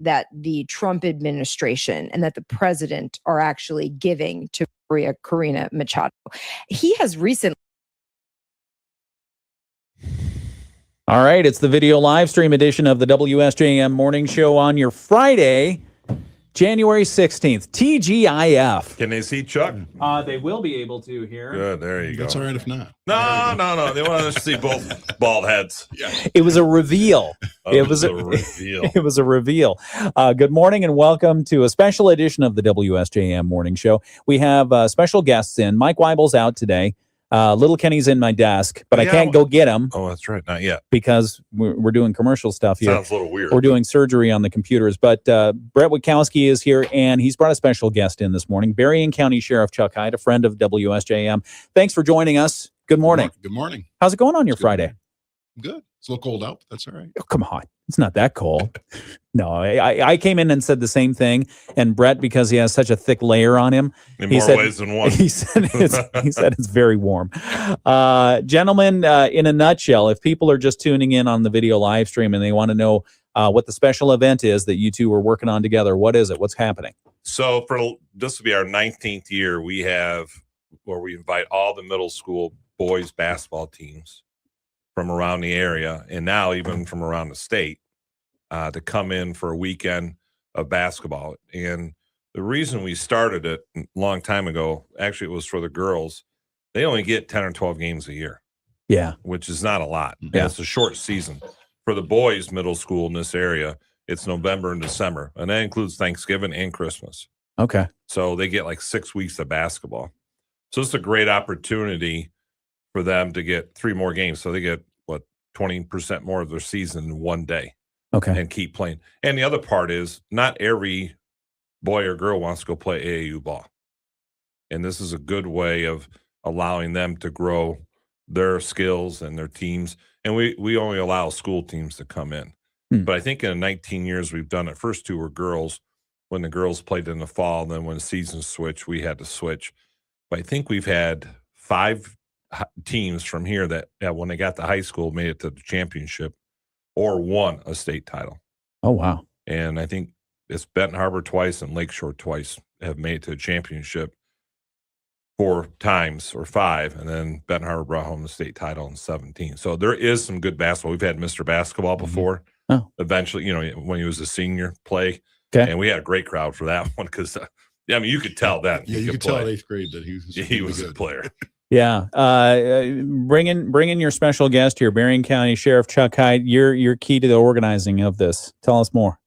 that the Trump administration and that the president are actually giving to Maria Corina Machado. He has recently. All right, it's the video live stream edition of the WSJM Morning Show on your Friday, January 16th. TGIF. Can they see Chuck? They will be able to here. Good, there you go. That's all right if not. No. They want us to see both bald heads. Yeah. It was a reveal. It was a reveal. It was a reveal. Good morning and welcome to a special edition of the WSJM Morning Show. We have special guests in. Mike Weibel's out today. Little Kenny's in my desk, but I can't go get him. Oh, that's right. Not yet. Because we're doing commercial stuff here. Sounds a little weird. We're doing surgery on the computers. But Bret Witkowski is here, and he's brought a special guest in this morning. Berrien County Sheriff Chuck Heit, a friend of WSJM. Thanks for joining us. Good morning. Good morning. How's it going on your Friday? Good. It's a little cold out, but that's all right. Oh, come on. It's not that cold. No, I came in and said the same thing. And Bret, because he has such a thick layer on him, in more ways than one. He said it's very warm. Gentlemen, in a nutshell, if people are just tuning in on the video live stream and they want to know what the special event is that you two are working on together, what is it? What's happening? So for this will be our 19th year. We have where we invite all the middle school boys basketball teams from around the area, and now even from around the state, to come in for a weekend of basketball. And the reason we started it a long time ago, actually it was for the girls. They only get 10 or 12 games a year. Yeah. Which is not a lot. Yeah. It's a short season. For the boys middle school in this area, it's November and December, and that includes Thanksgiving and Christmas. Okay. So they get like 6 weeks of basketball. So it's a great opportunity for them to get 3 more games. So they get, 20% more of their season in one day. Okay. And keep playing. And the other part is not every boy or girl wants to go play AAU ball. And this is a good way of allowing them to grow their skills and their teams. And we only allow school teams to come in. But I think in 19 years we've done it. First 2 were girls. When the girls played in the fall, then when the season switched, we had to switch. But I think we've had 5 teams from here that when they got to high school made it to the championship or won a state title. Oh, wow. And I think it's Benton Harbor twice and Lakeshore twice have made it to the championship 4 times or 5, and then Benton Harbor brought home the state title in 17. So there is some good basketball. We've had Mr. Basketball before. Oh. Eventually, when he was a senior, play. Okay. And we had a great crowd for that one because, you could tell then. Yeah, you could tell in 8th grade that he was a player. Yeah. Bring in your special guest here, Berrien County Sheriff Chuck Heit. You're key to the organizing of this. Tell us more.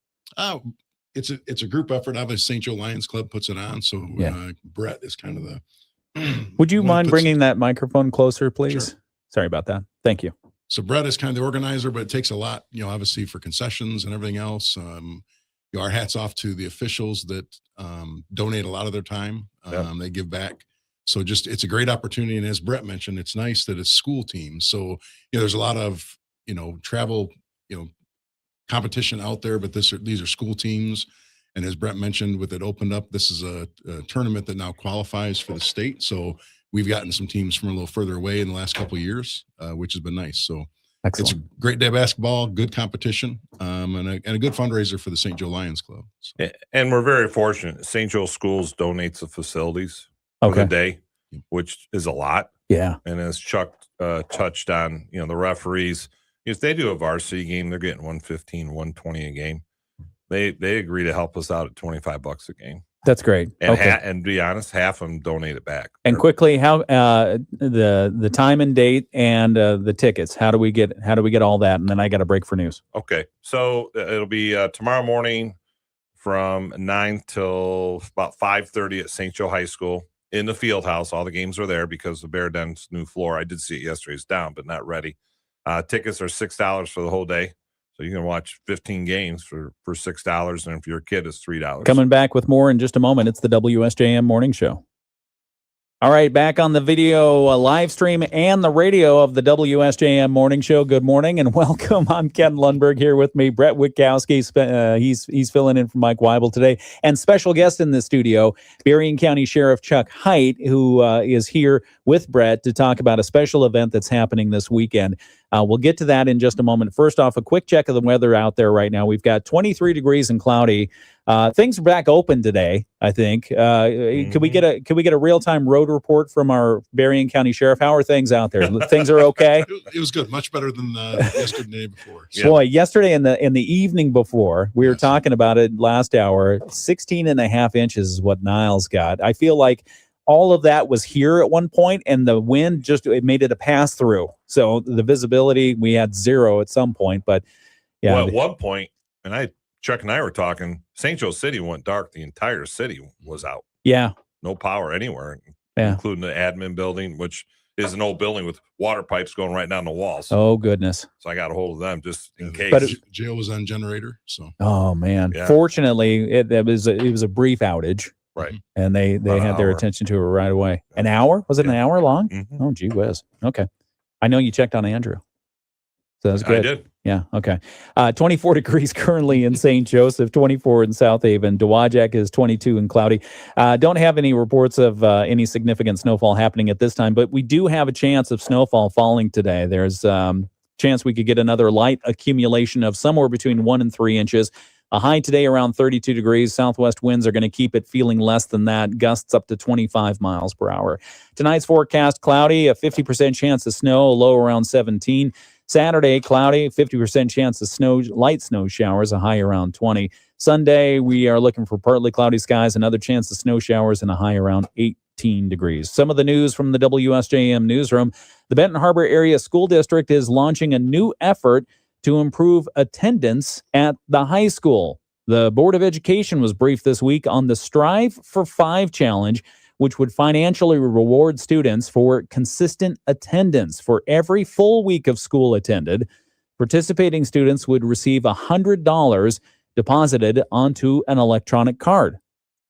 It's a group effort. Obviously, St. Joe Lions Club puts it on. So Bret is kind of the. Would you mind bringing that microphone closer, please? Sure. Sorry about that. Thank you. So Bret is kind of the organizer, but it takes a lot, obviously for concessions and everything else. Our hats off to the officials that donate a lot of their time. They give back. So it's a great opportunity. And as Bret mentioned, it's nice that it's school teams. So, there's a lot of, travel, competition out there, but these are school teams. And as Bret mentioned, with it opened up, this is a tournament that now qualifies for the state. So we've gotten some teams from a little further away in the last couple of years, which has been nice. So excellent. It's a great day of basketball, good competition, and a good fundraiser for the St. Joe Lions Club. So. And we're very fortunate. St. Joe Schools donates the facilities for the day, which is a lot. Yeah. And as Chuck touched on, the referees, if they do a varsity game, they're getting $115, $120 a game. They agree to help us out at $25 a game. That's great. And and to be honest, half of them donate it back. And quickly, how the time and date and the tickets? How do we get all that? And then I got a break for news. Okay, so it'll be tomorrow morning from 9 till about 5:30 at St. Joe High School in the field house. All the games are there because the Bear Den's new floor. I did see it yesterday. It's down, but not ready. Tickets are $6 for the whole day. So you can watch 15 games for $6, and if you're a kid, it's $3. Coming back with more in just a moment. It's the WSJM Morning Show. All right, back on the video live stream and the radio of the WSJM Morning Show. Good morning and welcome. I'm Ken Lundberg here with me, Bret Witkowski. He's filling in for Mike Weibel today. And special guest in the studio, Berrien County Sheriff Chuck Heit, who is here with Bret to talk about a special event that's happening this weekend. We'll get to that in just a moment. First off, a quick check of the weather out there right now. We've got 23 degrees and cloudy. Things are back open today, I think. Could we get a real-time road report from our Berrien County Sheriff? How are things out there? Things are okay? It was good, much better than yesterday before. So. Boy, yesterday in the evening before, we were talking about it last hour, 16 and a half inches is what Niles got. I feel like all of that was here at one point, and the wind it made it a pass through. So the visibility, we had 0 at some point, but yeah. Well, at one point, and Chuck and I were talking, St. Joe City went dark. The entire city was out. Yeah. No power anywhere, including the admin building, which is an old building with water pipes going right down the walls. Oh, goodness. So I got a hold of them just in case. But jail was on generator. So. Oh, man. Yeah. Fortunately, it was a brief outage. Right. And they had their attention to it right away. An hour? Was it an hour long? Mm-hmm. Oh, gee whiz. Okay. I know you checked on Andrew. So that's good. I did. Yeah. Okay. 24 degrees currently in St. Joseph, 24 in South Haven. Dowagiac is 22 and cloudy. Don't have any reports of any significant snowfall happening at this time, but we do have a chance of snowfall falling today. There's chance we could get another light accumulation of somewhere between 1 and 3 inches. A high today around 32 degrees. Southwest winds are going to keep it feeling less than that. Gusts up to 25 miles per hour. Tonight's forecast, cloudy, a 50% chance of snow, a low around 17. Saturday, cloudy, 50% chance of snow, light snow showers, a high around 20. Sunday, we are looking for partly cloudy skies, another chance of snow showers, and a high around 18 degrees. Some of the news from the WSJM newsroom. The Benton Harbor Area School District is launching a new effort to improve attendance at the high school. The Board of Education was briefed this week on the Strive for 5 challenge, which would financially reward students for consistent attendance. For every full week of school attended, participating students would receive $100 deposited onto an electronic card,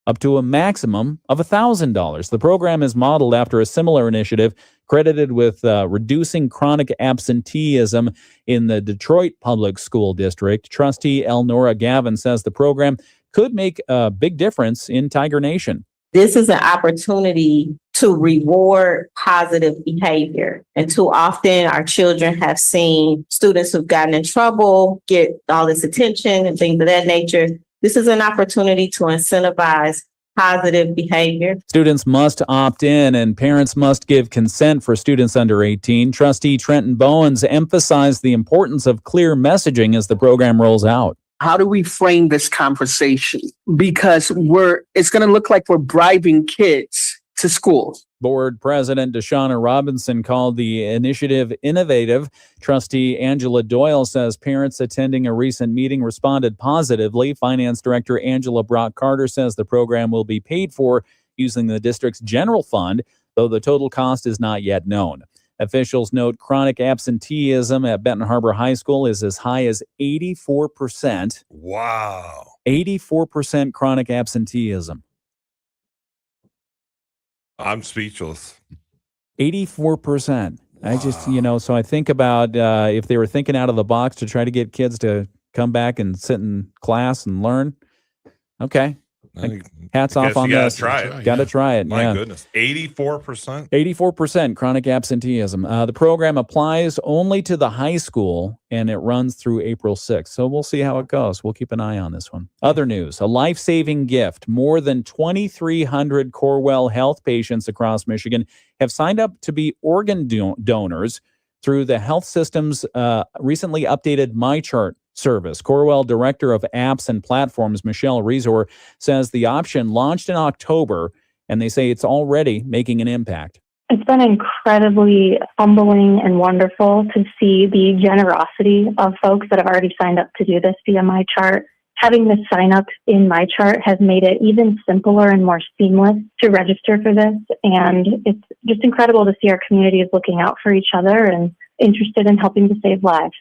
up to a maximum of $1,000. The program is modeled after a similar initiative credited with reducing chronic absenteeism in the Detroit Public School District. Trustee Elnora Gavin says the program could make a big difference in Tiger Nation. This is an opportunity to reward positive behavior. And too often our children have seen students who've gotten in trouble get all this attention and things of that nature. This is an opportunity to incentivize positive behavior. Students must opt in and parents must give consent for students under 18. Trustee Trenton Bowens emphasized the importance of clear messaging as the program rolls out. How do we frame this conversation? Because it's going to look like we're bribing kids to school. Board President Deshauna Robinson called the initiative innovative. Trustee Angela Doyle says parents attending a recent meeting responded positively. Finance Director Angela Brock-Carter says the program will be paid for using the district's general fund, though the total cost is not yet known. Officials note chronic absenteeism at Benton Harbor High School is as high as 84%. Wow. 84% chronic absenteeism. I'm speechless. 84%. Wow. I just, so I think about if they were thinking out of the box to try to get kids to come back and sit in class and learn. Okay. Hats off on this. Got to try it. My goodness. 84%? 84% chronic absenteeism. The program applies only to the high school, and it runs through April 6th. So we'll see how it goes. We'll keep an eye on this one. Other news, a life-saving gift. More than 2,300 Corewell Health patients across Michigan have signed up to be organ donors through the health system's recently updated MyChart service. Corewell Director of Apps and Platforms, Michelle Rezor, says the option launched in October, and they say it's already making an impact. It's been incredibly humbling and wonderful to see the generosity of folks that have already signed up to do this via MyChart. Having this sign up in MyChart has made it even simpler and more seamless to register for this. And it's just incredible to see our community is looking out for each other and interested in helping to save lives.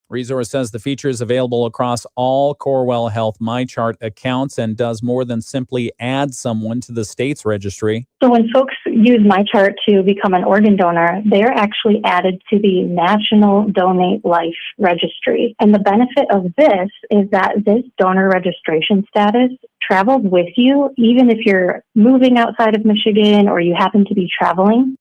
Resource says the feature is available across all Corewell Health MyChart accounts and does more than simply add someone to the state's registry. So when folks use MyChart to become an organ donor, they're actually added to the National Donate Life Registry. And the benefit of this is that this donor registration status travels with you, even if you're moving outside of Michigan or you happen to be traveling.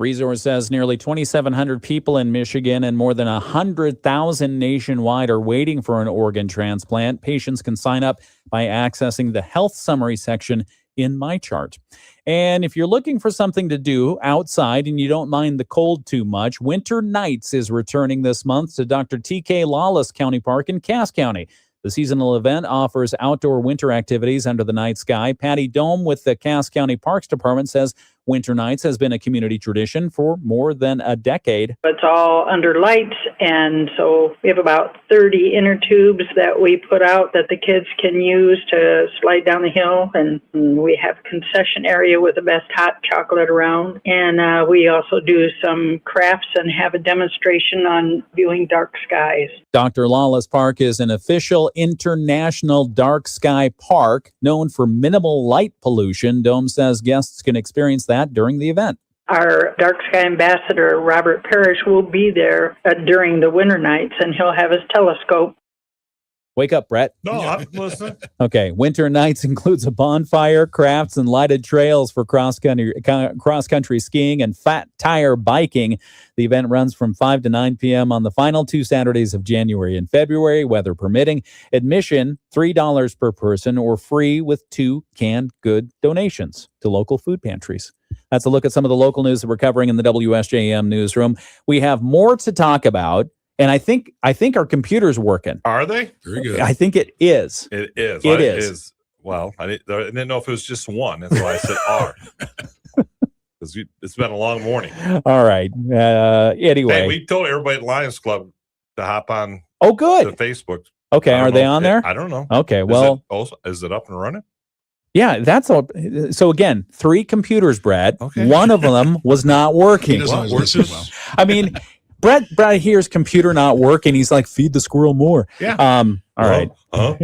Resource says nearly 2,700 people in Michigan and more than 100,000 nationwide are waiting for an organ transplant. Patients can sign up by accessing the health summary section in MyChart. And if you're looking for something to do outside and you don't mind the cold too much, Winter Nights is returning this month to Dr. T.K. Lawless County Park in Cass County. The seasonal event offers outdoor winter activities under the night sky. Patty Dome with the Cass County Parks Department says Winter Nights has been a community tradition for more than a decade. It's all under lights, and so we have about 30 inner tubes that we put out that the kids can use to slide down the hill, and we have a concession area with the best hot chocolate around, and we also do some crafts and have a demonstration on viewing dark skies. Dr. Lawless Park is an official international dark sky park known for minimal light pollution. Dome says guests can experience that during the event. Our dark sky ambassador, Robert Parrish, will be there during the winter nights, and he'll have his telescope. Wake up, Brett. No, I'm listening. Okay, Winter Nights includes a bonfire, crafts, and lighted trails for cross-country skiing and fat tire biking. The event runs from 5 to 9 p.m. on the final 2 Saturdays of January and February, weather permitting. Admission, $3 per person or free with 2 canned good donations to local food pantries. That's a look at some of the local news that we're covering in the WSJM newsroom. We have more to talk about. And I think our computer's working. Are they? Very good. I think it is. It is. It is. Well, I didn't know if it was just one. That's why I said R. Because it's been a long morning. All right. Anyway. Hey, we told everybody at Lions Club to hop on Oh, good. to Facebook. Okay. Are they on there? I don't know. Okay. Well, is it up and running? yeah, that's all. So again, 3 computers, Brad. Okay. One of them was not He working. doesn't always listen well. I mean, Brett hears computer not working. He's like, feed the squirrel more. Yeah. All right. Huh?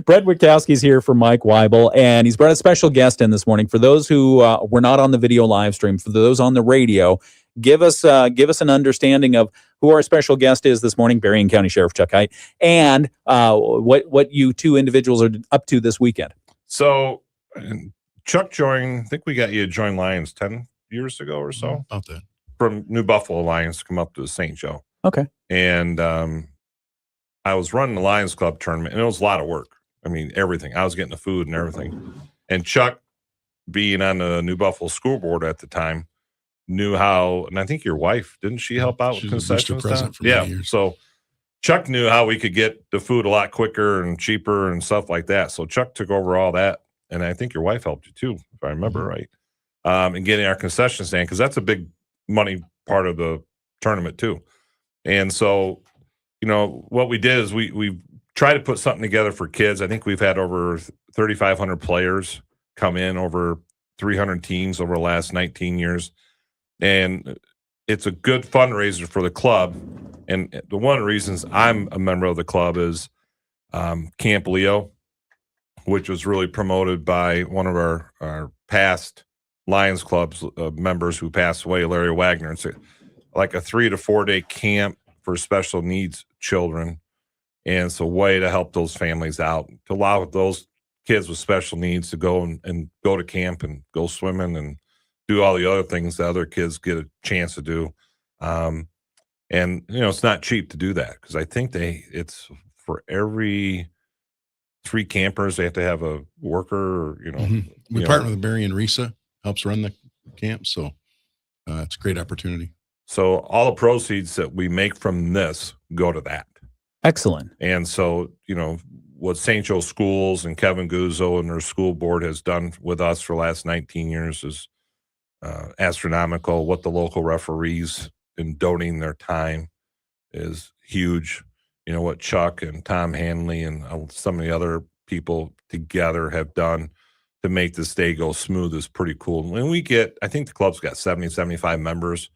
Bret Witkowski's here for Mike Weibel, and he's brought a special guest in this morning. For those who were not on the video live stream, for those on the radio, give us an understanding of who our special guest is this morning, Berrien County Sheriff Chuck Heit, and what you 2 individuals are up to this weekend. So Chuck joined, I think we got you to join Lions 10 years ago or so. About that. From New Buffalo Lions to come up to the St. Joe. Okay. And I was running the Lions Club tournament, and it was a lot of work. I mean, everything. I was getting the food and everything. And Chuck, being on the New Buffalo school board at the time, knew how, and I think your wife, didn't she help out with concessions? Yeah. So Chuck knew how we could get the food a lot quicker and cheaper and stuff like that. So Chuck took over all that. And I think your wife helped you too, if I remember right, in getting our concession stand, because that's a big money part of the tournament too. And so, what we did is we tried to put something together for kids. I think we've had over 3,500 players come in, over 300 teams over the last 19 years. And it's a good fundraiser for the club. And the one of the reasons I'm a member of the club is Camp Leo, which was really promoted by one of our past Lions Club's members who passed away, Larry Wagner. It's like a 3 to 4 day camp for special needs children. And it's a way to help those families out, to allow those kids with special needs to go and go to camp and go swimming and do all the other things that other kids get a chance to do. And, it's not cheap to do that, because I think it's for every 3 campers, they have to have a worker, We partner with Berrien Risa, helps run the camp. So it's a great opportunity. So all the proceeds that we make from this go to that. Excellent. And so, what St. Joe Schools and Kevin Guzzo and their school board has done with us for the last 19 years is astronomical. What the local referees in donating their time is huge. What Chuck and Tom Hanley and some of the other people together have done to make this day go smooth is pretty cool. And I think the club's got 70, 75 members,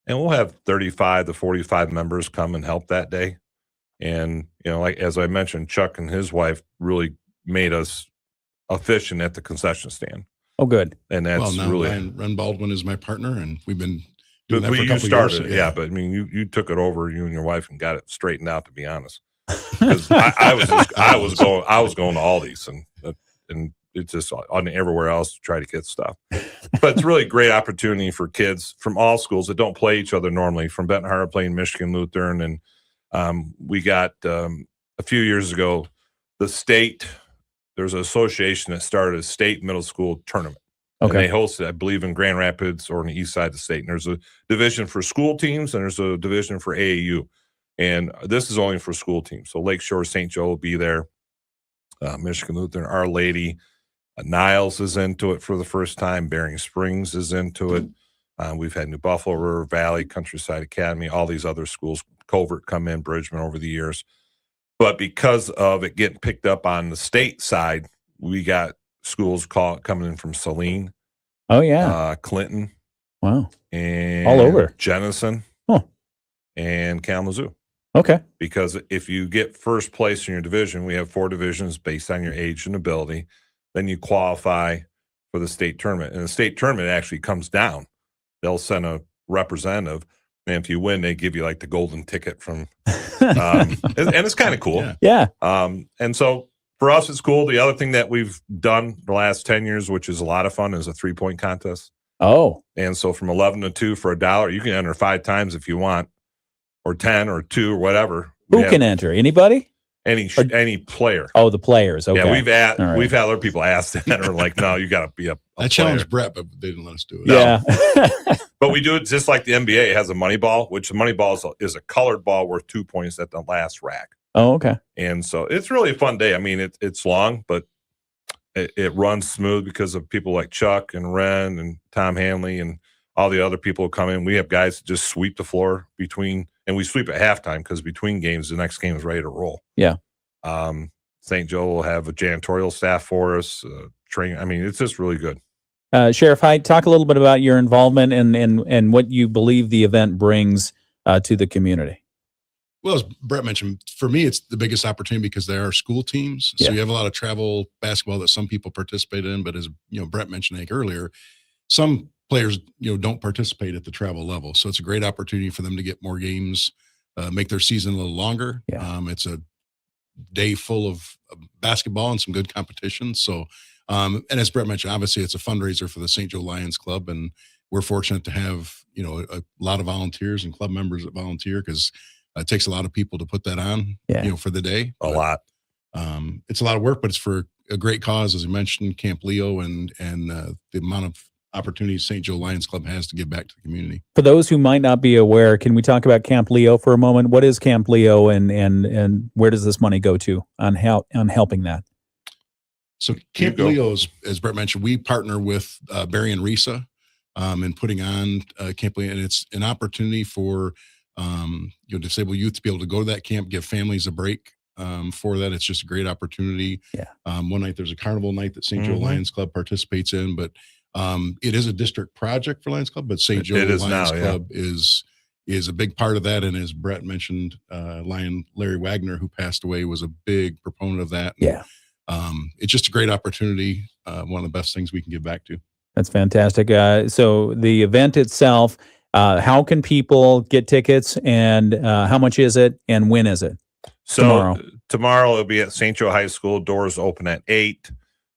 and we'll have 35 to 45 members come and help that day. And, like, as I mentioned, Chuck and his wife really made us efficient at the concession stand. Oh, good. And that's now really, Ren Baldwin is my partner, and we've been doing that for a you couple started years. it, yeah. But I mean, you took it over, you and your wife, and got it straightened out, to be honest. Because I was going to Aldi's, and it's just on everywhere else to try to get stuff. But it's really a great opportunity for kids from all schools that don't play each other normally, from Benton Harbor playing Michigan Lutheran. And we got a few years ago, there's an association that started a state middle school tournament. Okay. And they hosted, I believe, in Grand Rapids or on the east side of the state. And there's a division for school teams and there's a division for AAU. And this is only for school teams. So Lakeshore St. Joe will be there. Michigan Lutheran, Our Lady, Niles is into it for the first time. Berrien Springs is into it. We've had New Buffalo, River Valley, Countryside Academy, all these other schools, Covert come in, Bridgman over the years. But because of it getting picked up on the state side, we got schools coming in from Saline. Oh, yeah. Clinton. Wow. And all over. Jenison. Huh. And Kalamazoo. Okay. Because if you get first place in your division, we have 4 divisions based on your age and ability. Then you qualify for the state tournament. And the state tournament actually comes down. They'll send a representative. And if you win, they give you like the golden ticket from, and it's kind of cool. Yeah. And so for us, it's cool. The other thing that we've done the last 10 years, which is a lot of fun, is a 3-point contest. Oh. And so from 11 to 2 for $1, you can enter 5 times if you want, or 10 or 2 or whatever. Who can enter? Anybody? Any player. Oh, the players. Okay. Yeah, we've had other people ask that are like, no, you got to be a I challenged Bret, but they didn't let us do it. Yeah. But we do it just like the NBA. It has a money ball, which the money ball is a colored ball worth 2 points at the last rack. Oh, okay. And so it's really a fun day. I mean, it's long, but it runs smooth because of people like Chuck and Ren and Tom Hanley and all the other people who come in. We have guys that just sweep the floor and we sweep at halftime because between games, the next game is ready to roll. Yeah. St. Joe will have a janitorial staff for us, training. I mean, it's just really good. Sheriff Heit, talk a little bit about your involvement and what you believe the event brings to the community. Well, as Bret mentioned, for me, it's the biggest opportunity because there are school teams. So you have a lot of travel basketball that some people participate in. But as Bret mentioned earlier, some players don't participate at the travel level. So it's a great opportunity for them to get more games, make their season a little longer. Yeah. It's a day full of basketball and some good competition. So, and as Bret mentioned, obviously it's a fundraiser for the St. Joe Lions Club, and we're fortunate to have a lot of volunteers and club members that volunteer because it takes a lot of people to put that on, for the day. A lot. It's a lot of work, but it's for a great cause, as you mentioned, Camp Leo, and the amount of opportunities St. Joe Lions Club has to give back to the community. For those who might not be aware, can we talk about Camp Leo for a moment? What is Camp Leo, and where does this money go to on helping that? So Camp Leo, as Bret mentioned, we partner with Berrien Risa in putting on Camp Leo, and it's an opportunity for disabled youth to be able to go to that camp, give families a break for that. It's just a great opportunity. Yeah. One night there's a carnival night that St. Joe Lions Club participates in, but it is a district project for Lions Club, but St. Joe Lions Club is a big part of that. And as Bret mentioned, Lion Larry Wagner, who passed away, was a big proponent of that. Yeah. It's just a great opportunity. One of the best things we can give back to. That's fantastic. So the event itself, how can people get tickets, and how much is it, and when is it? So tomorrow it'll be at St. Joe High School. Doors open at 8.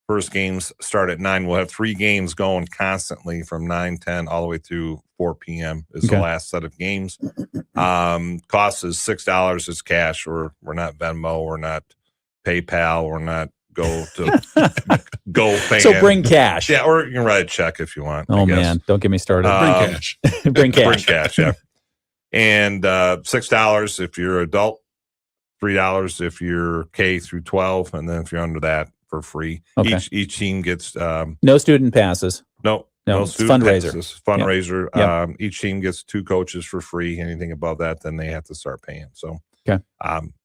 First games start at 9. We'll have 3 games going constantly from 9:10 all the way through 4 p.m. is the last set of games. Cost is $6 is cash. We're not Venmo. We're not PayPal. We're not go to GoFan. So bring cash. Yeah, or you can write a check if you want. Oh man, don't get me started. Bring cash. Bring cash. Bring cash. Yeah. And $6 if you're adult, $3 if you're K through 12, and then if you're under that, for free. Okay. Each team gets no student passes. No it's student fundraiser. passes. Fundraiser. Yep. Each team gets 2 coaches for free. Anything above that, then they have to start paying. So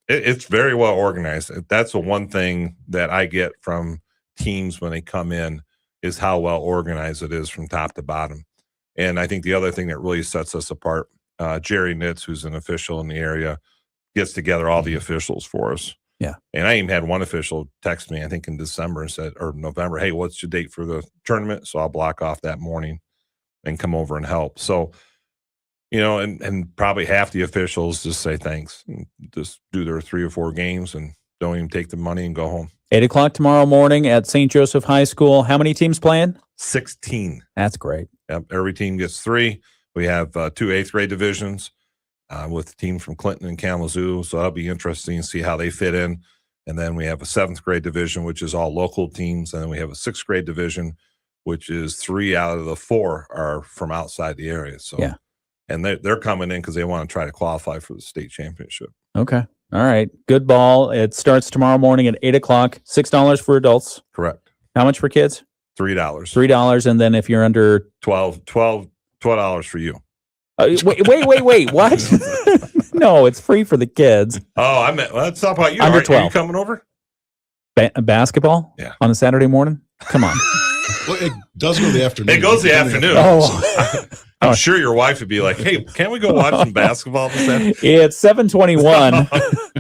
it's very well organized. That's the one thing that I get from teams when they come in is how well organized it is from top to bottom. And I think the other thing that really sets us apart, Jerry Nitz, who's an official in the area, gets together all the officials for us. Yeah. And I even had one official text me, I think in December, and said, or November, hey, what's your date for the tournament? So I'll block off that morning and come over and help. So, and probably half the officials just say thanks and just do their 3 or 4 games and don't even take the money and go home. 8 o'clock tomorrow morning at St. Joseph High School. How many teams playing? 16. That's great. Yep, every team gets 3. We have 2 8th grade divisions with a team from Clinton and Kalamazoo. So that'll be interesting to see how they fit in. And then we have a 7th grade division, which is all local teams. And then we have a 6th grade division, which is 3 out of the 4 are from outside the area. So, yeah. And they're coming in because they want to try to qualify for the state championship. Okay. All right. Good ball. It starts tomorrow morning at 8 o'clock. $6 for adults. Correct. How much for kids? $3. $3. And then if you're under $12 for you. Wait. What? No, it's free for the kids. Oh, I meant, let's talk about you. Under Are 12. you coming over? Basketball? Yeah. On a Saturday morning? Come on. Well, it does go the afternoon. It goes the afternoon. Oh. I'm sure your wife would be like, hey, can't we go watch some basketball this afternoon? It's 7:21.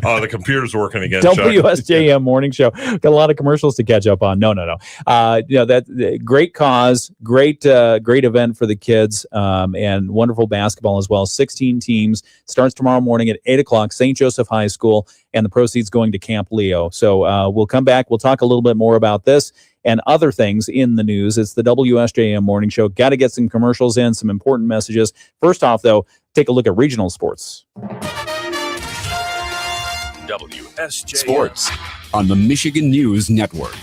Oh, the computer's working again. WSJM morning show. Got a lot of commercials to catch up on. No. That great cause, great event for the kids, and wonderful basketball as well. 16 teams. Starts tomorrow morning at 8 o'clock, St. Joseph High School, and the proceeds going to Camp Leo. So we'll come back. We'll talk a little bit more about this and other things in the news. It's the WSJM morning show. Got to get some commercials in, some important messages. First off, though, take a look at regional sports. WSJM Sports on the Michigan News Network.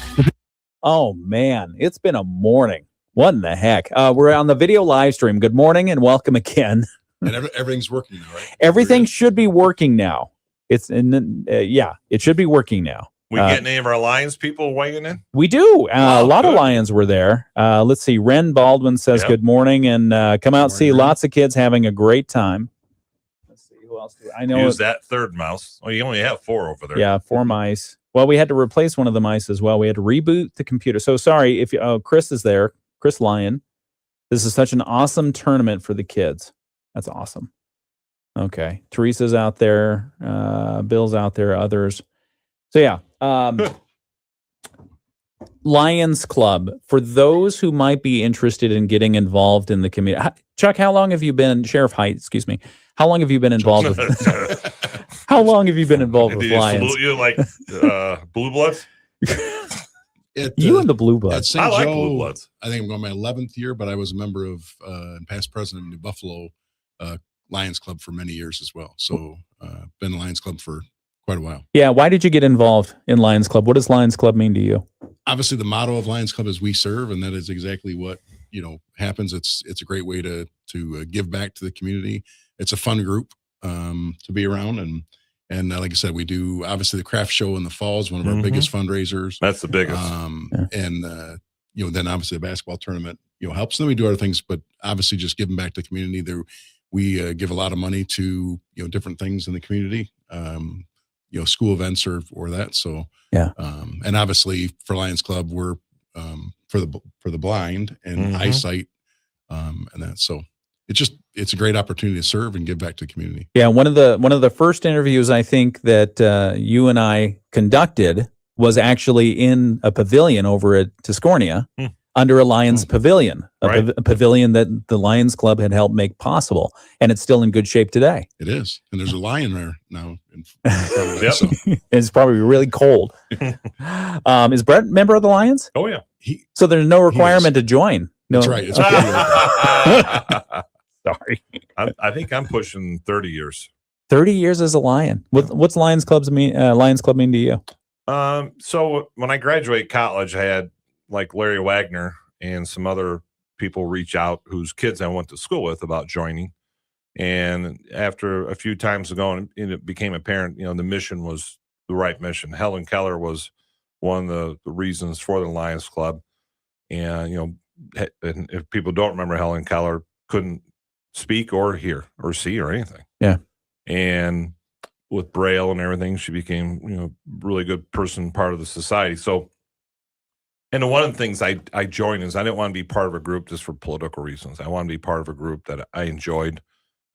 Oh, man, it's been a morning. What in the heck? We're on the video live stream. Good morning and welcome again. And everything's working now, right? Everything should be working now. It should be working now. We getting any of our Lions people weighing in? We do. A lot of Lions were there. Let's see. Ren Baldwin says good morning and come out and see lots of kids having a great time. Let's see. Who else? I know. Use that third mouse. Oh, you only have 4 over there. Yeah, 4 mice. Well, we had to replace one of the mice as well. We had to reboot the computer. So sorry if Chris is there. Chris Lyon. This is such an awesome tournament for the kids. That's awesome. Okay. Teresa's out there. Bill's out there. Others. So yeah. Lions Club, for those who might be interested in getting involved in the community. Chuck, how long have you been, Sheriff Heit, excuse me, how long have you been involved with how long have you been involved with Lions? Salute you like Blue Bloods? You and the Blue Bloods. I like Blue Bloods. I think I'm going my 11th year, but I was a member of and past president of New Buffalo Lions Club for many years as well. So been a Lions Club for quite a while. Yeah. Why did you get involved in Lions Club? What does Lions Club mean to you? Obviously, the motto of Lions Club is "We serve," and that is exactly what happens. It's a great way to give back to the community. It's a fun group to be around, and like I said, we do obviously the craft show in the fall is one of our biggest fundraisers. That's the biggest. And then obviously the basketball tournament helps. Then we do other things, but obviously just giving back to the community. We give a lot of money to different things in the community. School events or that. So yeah. And obviously for Lions Club, we're for the blind and eyesight and that. So it's a great opportunity to serve and give back to the community. Yeah, one of the first interviews I think that you and I conducted was actually in a pavilion over at Tiscornia under a Lions pavilion, a pavilion that the Lions Club had helped make possible, and it's still in good shape today. It is, and there's a lion there now. So. It's probably really cold. Is Bret a member of the Lions? Oh yeah. So there's no requirement to join. No, that's right. It's sorry. I think I'm pushing 30 years. 30 years as a Lion. What's Lions Club mean to you? So when I graduated college, I had like Larry Wagner and some other people reach out whose kids I went to school with about joining. And after a few times ago, and it became apparent, the mission was the right mission. Helen Keller was one of the reasons for the Lions Club. And, and if people don't remember, Helen Keller couldn't speak or hear or see or anything. Yeah. And with Braille and everything, she became, really good person, part of the society. So, and one of the things I joined is I didn't want to be part of a group just for political reasons. I wanted to be part of a group that I enjoyed.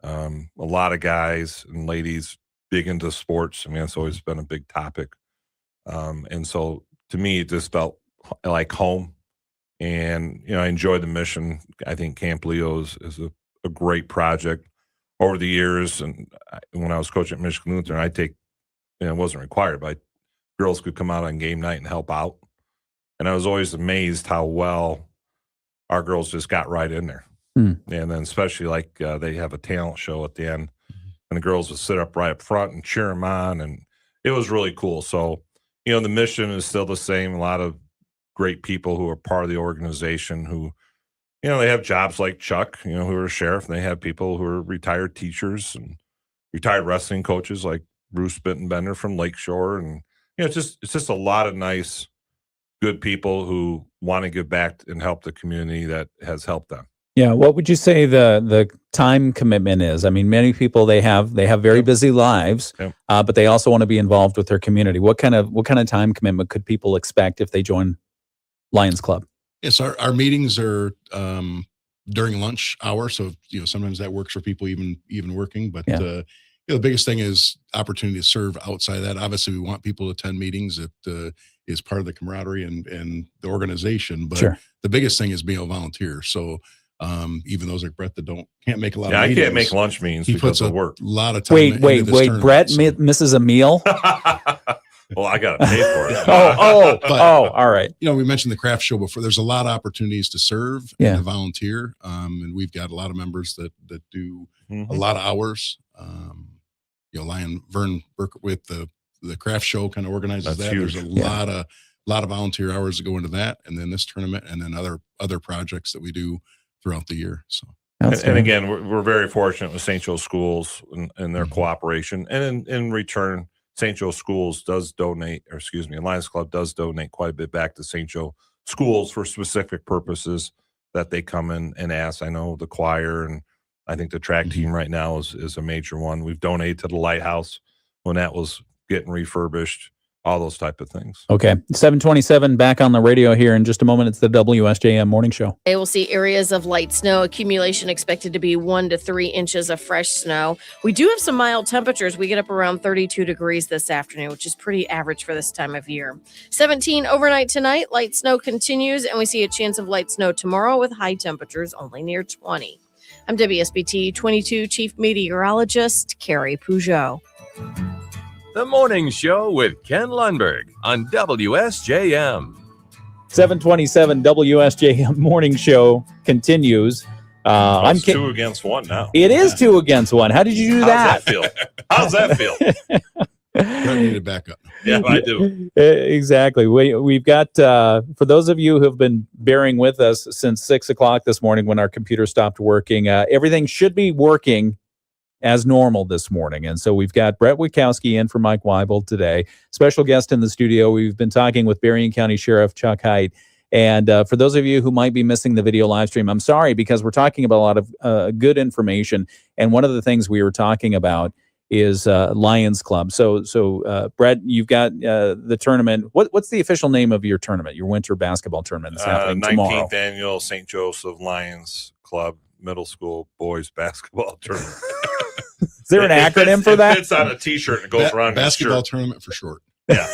A lot of guys and ladies big into sports. I mean, it's always been a big topic. And so to me, it just felt like home. And, I enjoyed the mission. I think Camp Leo is a great project over the years. And when I was coaching at Michigan Lutheran, it wasn't required, but girls could come out on game night and help out. And I was always amazed how well our girls just got right in there. And then especially like they have a talent show at the end, and the girls would sit up right up front and cheer them on, and it was really cool. So, the mission is still the same. A lot of great people who are part of the organization who, they have jobs like Chuck, who are a sheriff, and they have people who are retired teachers and retired wrestling coaches like Bruce Bittenbender from Lakeshore. And, it's just a lot of nice, good people who want to give back and help the community that has helped them. Yeah. What would you say the time commitment is? I mean, many people, they have very busy lives, but they also want to be involved with their community. What kind of time commitment could people expect if they join Lions Club? Yes, our meetings are during lunch hour, so sometimes that works for people even working. But the biggest thing is opportunity to serve outside of that. Obviously, we want people to attend meetings. It is part of the camaraderie and the organization. But the biggest thing is being a volunteer. So even those like Bret that can't make a lot of meetings. I can't make lunch meetings because of work. A lot of time. Wait, Bret misses a meal? Well, I got to pay for it. All right. We mentioned the craft show before. There's a lot of opportunities to serve and to volunteer. And we've got a lot of members that do a lot of hours. Lion Vern Burke with the craft show kind of organizes that. Huge. There's a lot of volunteer hours that go into that, and then this tournament, and then other projects that we do throughout the year. So, and again, we're very fortunate with St. Joe Schools and their cooperation. And in return, St. Joe Schools does donate, Lions Club does donate quite a bit back to St. Joe Schools for specific purposes that they come in and ask. I know the choir, and I think the track team right now is a major one. We've donated to the Lighthouse when that was getting refurbished, all those type of things. Okay. 727 back on the radio here in just a moment. It's the WSJM Morning Show. They will see areas of light snow. Accumulation expected to be 1 to 3 inches of fresh snow. We do have some mild temperatures. We get up around 32 degrees this afternoon, which is pretty average for this time of year. 17 overnight tonight. Light snow continues, and we see a chance of light snow tomorrow with high temperatures only near 20. I'm WSBT 22 Chief Meteorologist Carrie Peugeot. The Morning Show with Ken Lundberg on WSJM. 727 WSJM Morning Show continues. It's 2 against 1 now. It is 2 against 1. How did you do that? How's that feel? I need to back up. Yeah, I do. Exactly. We've got, for those of you who have been bearing with us since 6 o'clock this morning when our computer stopped working, everything should be working as normal this morning. And so we've got Bret Witkowski in for Mike Weibel today. Special guest in the studio. We've been talking with Berrien County Sheriff Chuck Heit. And for those of you who might be missing the video live stream, I'm sorry, because we're talking about a lot of good information. And one of the things we were talking about is Lions Club. So Bret, you've got the tournament. What's the official name of your tournament, your winter basketball tournament? It's happening 19th tomorrow. Annual St. Joseph Lions Club Middle School Boys Basketball Tournament. Is there an acronym for that? It's on a T-shirt and it goes around basketball shirt. tournament for short. Yeah.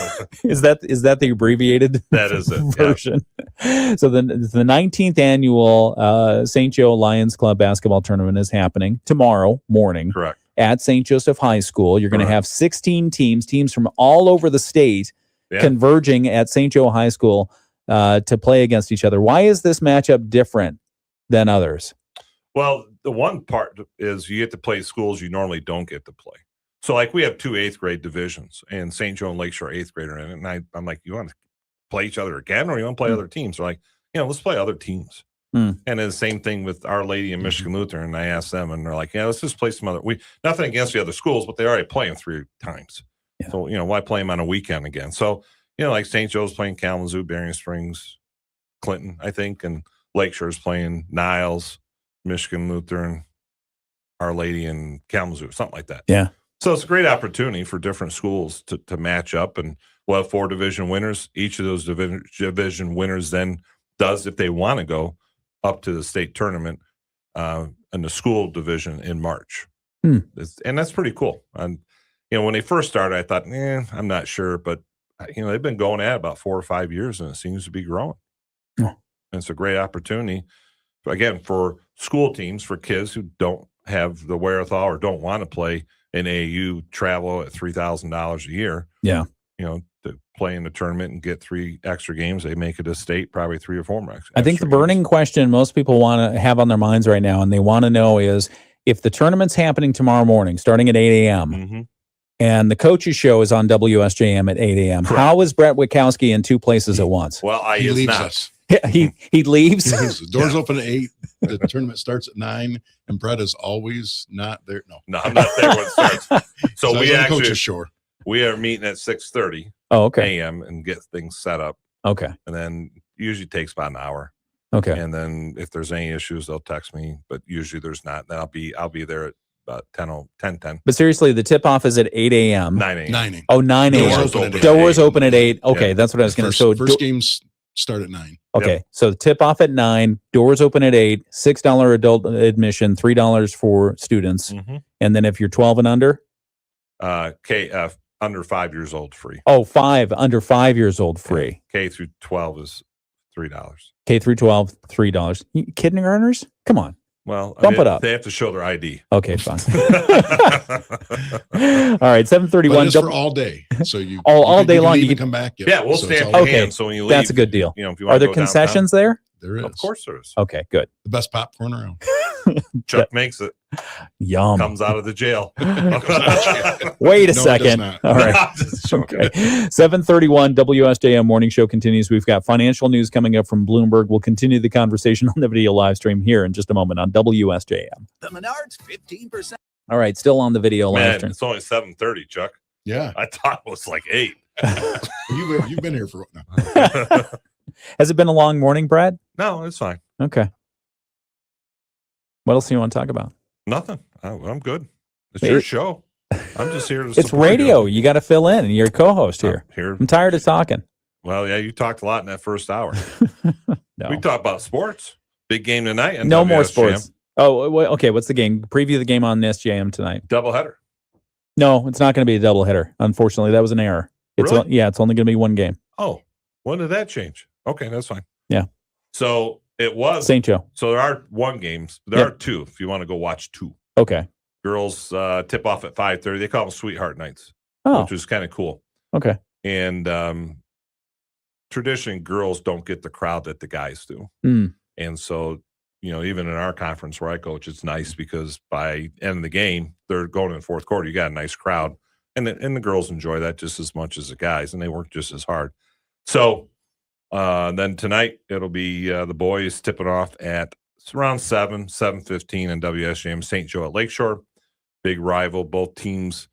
Is that the abbreviated That is it, version? Yeah. So the 19th annual St. Joe Lions Club basketball tournament is happening tomorrow morning. Correct. At St. Joseph High School. You're going to have 16 teams from all over the state converging at St. Joe High School to play against each other. Why is this matchup different than others? Well, the one part is you get to play schools you normally don't get to play. So, like, we have 2 8th grade divisions, and St. Joe and Lakeshore 8th grader in it. And I'm like, you want to play each other again, or you want to play other teams? They're like, let's play other teams. And then the same thing with Our Lady and Michigan Lutheran. And I asked them, and they're like, let's just play some other. Nothing against the other schools, but they already play them 3 times. Yeah. So, why play them on a weekend again? So, like St. Joe's playing Kalamazoo, Berrien Springs, Clinton, I think, and Lakeshore's playing Niles, Michigan Lutheran, Our Lady, and Kalamazoo, something like that. Yeah. So it's a great opportunity for different schools to match up, and we'll have 4 division winners. Each of those division winners then does, if they want to go, up to the state tournament in the school division in March. And that's pretty cool. And, when they first started, I thought, I'm not sure. But, they've been going at it about 4 or 5 years, and it seems to be growing. And it's a great opportunity, again, for school teams, for kids who don't have the wherewithal or don't want to play an AAU travel at $3,000 a year. Yeah. to play in the tournament and get 3 extra games. They make it a state, probably 3 or 4 more. I think the burning question most people want to have on their minds right now, and they want to know is if the tournament's happening tomorrow morning, starting at 8 a.m., Mm-hmm. and the coaches show is on WSJM at 8 a.m., Correct. how is Bret Witkowski in 2 places at once? Well, He leaves not. us. He leaves? The doors open at 8. The tournament starts at 9, and Brett is always not there. No, I'm not there when it starts. So I was we on the actually coach's shore. we are meeting at 6:30 Oh, okay. a.m. and get things set up, Okay. and then usually takes about an hour. Okay. And then if there's any issues, they'll text me. But usually there's not. Then I'll be there at about 10:10. But seriously, the tip-off is at 8 a.m. 9 a.m. 9 a.m. Oh, 9 a.m. Doors open at Doors 8. open at 8. Okay, Yeah. that's what I was going to say. First games start at 9. Okay, so the tip-off at 9, doors open at 8, $6 adult admission, $3 for students. Mm-hmm. And then if you're 12 and under? KF under 5 years old free. Oh, under 5 years old free. K through 12 is $3. K through 12, $3. Kindergartners? Come on. Well, Bump it up. They have to show their ID. Okay, fine. All right, 7:31. But it's for all day. So you all you day long. You You can can come back. Yeah, we'll So stay it's up all your Okay. hand. So when you leave, That's a good deal. You know, if you Are want there to go concessions there? There is. Of course there is. Okay, good. The best popcorn around. Chuck makes it. Yum. Comes out of the jail. Wait a No, it does second. not. All right. Just joking. Okay. 7:31 WSJM Morning Show continues. We've got financial news coming up from Bloomberg. We'll continue the conversation on the video live stream here in just a moment on WSJM. The Menards 15%. All right, still on the video live Man, stream. it's only 7:30, Chuck. Yeah. I thought it was like 8. You've been here for no. Has it been a long morning, Brad? No, it's fine. Okay. What else do you want to talk about? Nothing. I'm good. It's It- your show. I'm just here to It's support radio. You got to fill in, and you're a co-host you. here. Here. I'm tired of talking. Well, yeah, you talked a lot in that first hour. No, We talked about sports. Big game tonight. And no more WSJM. sports. Oh, okay. What's the game? Preview the game on SJM tonight. Doubleheader. No, it's not going to be a doubleheader. Unfortunately, that was an error. It's Really? yeah, it's only going to be one game. Oh, when did that change? Okay, that's fine. Yeah. So it was St. Joe. So there are one games. There Yep. are 2 if you want to go watch 2. Okay. Girls tip off at 5:30. They call them Sweetheart Nights, Oh, which is kind of cool. okay. And traditionally, girls don't get the crowd that the guys do. Mm. And so, you know, even in our conference where I coach, it's nice because by end of the game, they're going in the fourth quarter. You got a nice crowd, and the girls enjoy that just as much as the guys, and they work just as hard. So then tonight it'll be the boys tipping off at around 7:15 in WSJM St. Joe at Lakeshore. Big rival. Both teams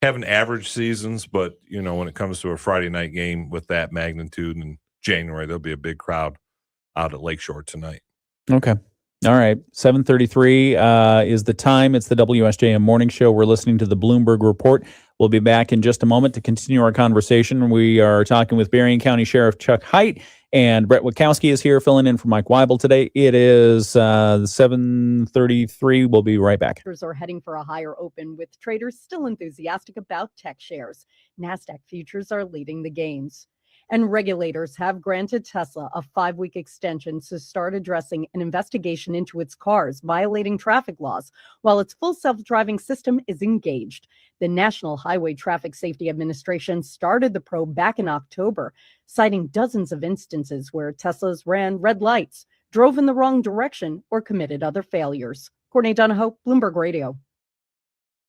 having average seasons, but you know when it comes to a Friday night game with that magnitude in January, there'll be a big crowd out at Lakeshore tonight. Okay. All right. 7:33 is the time. It's the WSJM Morning Show. We're listening to the Bloomberg Report. We'll be back in just a moment to continue our conversation. We are talking with Berrien County Sheriff Chuck Heit, and Bret Witkowski is here filling in for Mike Weibel today. It is 7:33. We'll be right back. Are heading for a higher open with traders still enthusiastic about tech shares. NASDAQ futures are leading the gains. And regulators have granted Tesla a 5-week extension to start addressing an investigation into its cars violating traffic laws, while its full self-driving system is engaged. The National Highway Traffic Safety Administration started the probe back in October, citing dozens of instances where Teslas ran red lights, drove in the wrong direction, or committed other failures. Courtney Donahoe, Bloomberg Radio.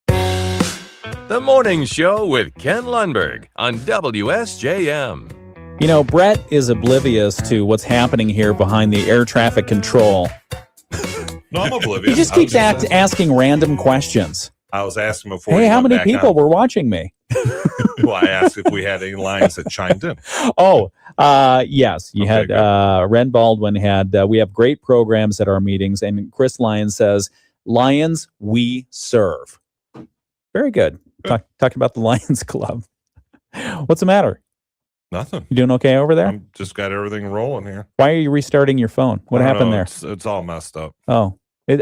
The Morning Show with Ken Lundberg on WSJM. You know, Brett is oblivious to what's happening here behind the air traffic control. No, I'm oblivious. He just keeps asking random questions. I was asking before. Hey, you how went many back people on. were watching me? Well, I asked if we had any lines that chimed in. Oh, yes. You Okay, had good. Ren Baldwin had, we have great programs at our meetings. And Chris Lyons says, Lions, we serve. Very good. Talking about the Lions Club. What's the matter? Nothing. You doing okay over there? I'm just got everything rolling here. Why are you restarting your phone? What I don't happened know. there? It's all messed up. Oh,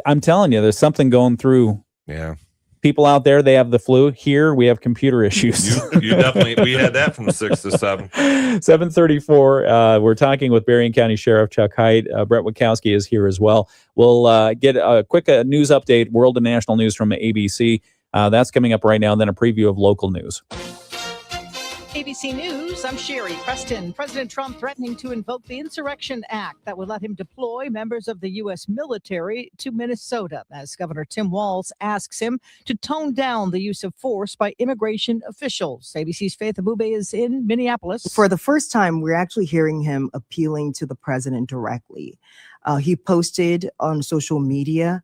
I'm telling you, there's something going through. Yeah. People out there, they have the flu. Here, we have computer issues. You definitely, we had that from 6 to 7. 7:34. We're talking with Berrien County Sheriff Chuck Heit. Bret Witkowski is here as well. We'll get a quick news update, world and national news from ABC. That's coming up right now, and then a preview of local news. ABC News, I'm Sherry Preston. President Trump threatening to invoke the Insurrection Act that would let him deploy members of the U.S. military to Minnesota, as Governor Tim Walz asks him to tone down the use of force by immigration officials. ABC's Faith Abube is in Minneapolis. For the first time, we're actually hearing him appealing to the president directly. He posted on social media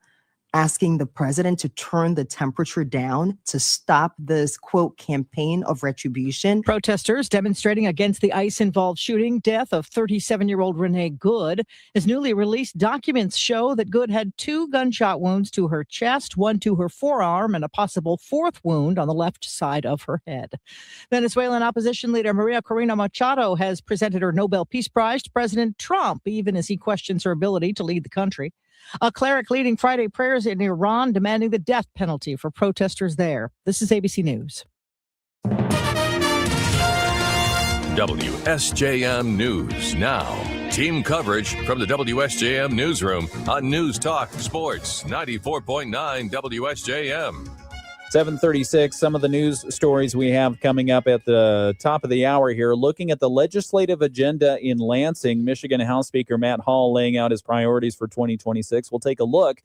asking the president to turn the temperature down to stop this, quote, campaign of retribution. Protesters demonstrating against the ICE-involved shooting death of 37-year-old Renee Good. His newly released documents show that Good had 2 gunshot wounds to her chest, 1 to her forearm, and a possible 4th wound on the left side of her head. Venezuelan opposition leader Maria Corina Machado has presented her Nobel Peace Prize to President Trump, even as he questions her ability to lead the country. A cleric leading Friday prayers in Iran demanding the death penalty for protesters there. This is ABC News. WSJM News Now. Team coverage from the WSJM Newsroom on News Talk Sports 94.9 WSJM. 7:36, some of the news stories we have coming up at the top of the hour here. Looking at the legislative agenda in Lansing, Michigan House Speaker Matt Hall laying out his priorities for 2026. We'll take a look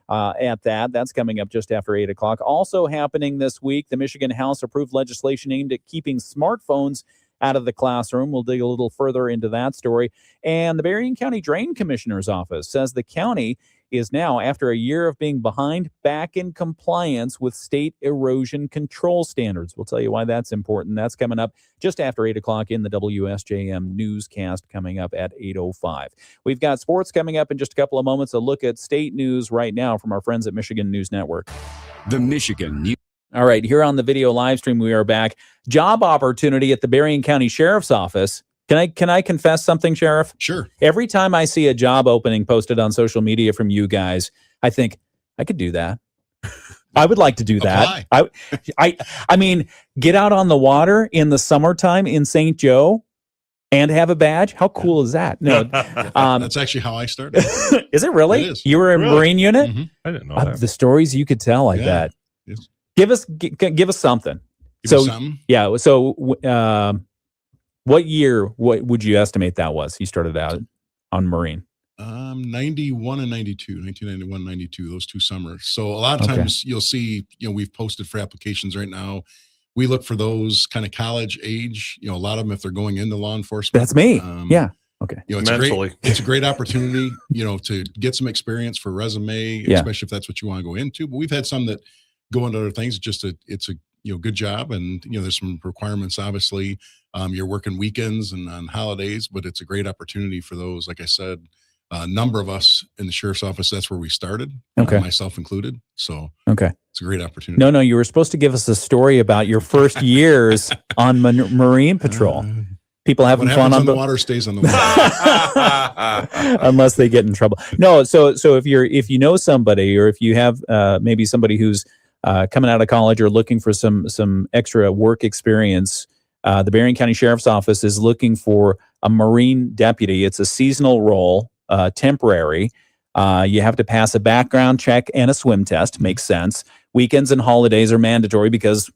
at that. That's coming up just after 8 o'clock. Also happening this week, the Michigan House approved legislation aimed at keeping smartphones out of the classroom. We'll dig a little further into that story. And the Berrien County Drain Commissioner's Office says the county is now, after a year of being behind, back in compliance with state erosion control standards. We'll tell you why that's important. That's coming up just after 8 o'clock in the WSJM newscast coming up at 8:05. We've got sports coming up in just a couple of moments. A look at state news right now from our friends at Michigan News Network. The Michigan News. All right, here on the video live stream, we are back. Job opportunity at the Berrien County Sheriff's Office. Can I confess something, Sheriff? Sure. Every time I see a job opening posted on social media from you guys, I think I could do that. I would like to do that. I mean, get out on the water in the summertime in St. Joe and have a badge. How cool is that? No, that's actually how I started. Is it really? It is. You were a Marine unit? Mm-hmm. I didn't know that. The stories you could tell like that. Yes. Give us something. Give us something? Yeah. So, what year? What would you estimate that was? He started out on Marine. 91 and 92, 1991, 92, those 2 summers. So a lot of times you'll see, we've posted for applications right now. We look for those kind of college age, a lot of them, if they're going into law enforcement. That's me. Yeah. Okay. It's a great opportunity, to get some experience for resume, especially if that's what you want to go into. But we've had some that go into other things. It's a good job. And, there's some requirements, obviously. You're working weekends and on holidays, but it's a great opportunity for those. Like I said, a number of us in the sheriff's office, that's where we started, myself included. So it's a great opportunity. No, you were supposed to give us a story about your first years on Marine Patrol. People having fun on the water stays on the water, unless they get in trouble. No, so if you know somebody, or if you have maybe somebody who's coming out of college or looking for some extra work experience, the Berrien County Sheriff's Office is looking for a Marine deputy. It's a seasonal role, temporary. You have to pass a background check and a swim test. Makes sense. Weekends and holidays are mandatory because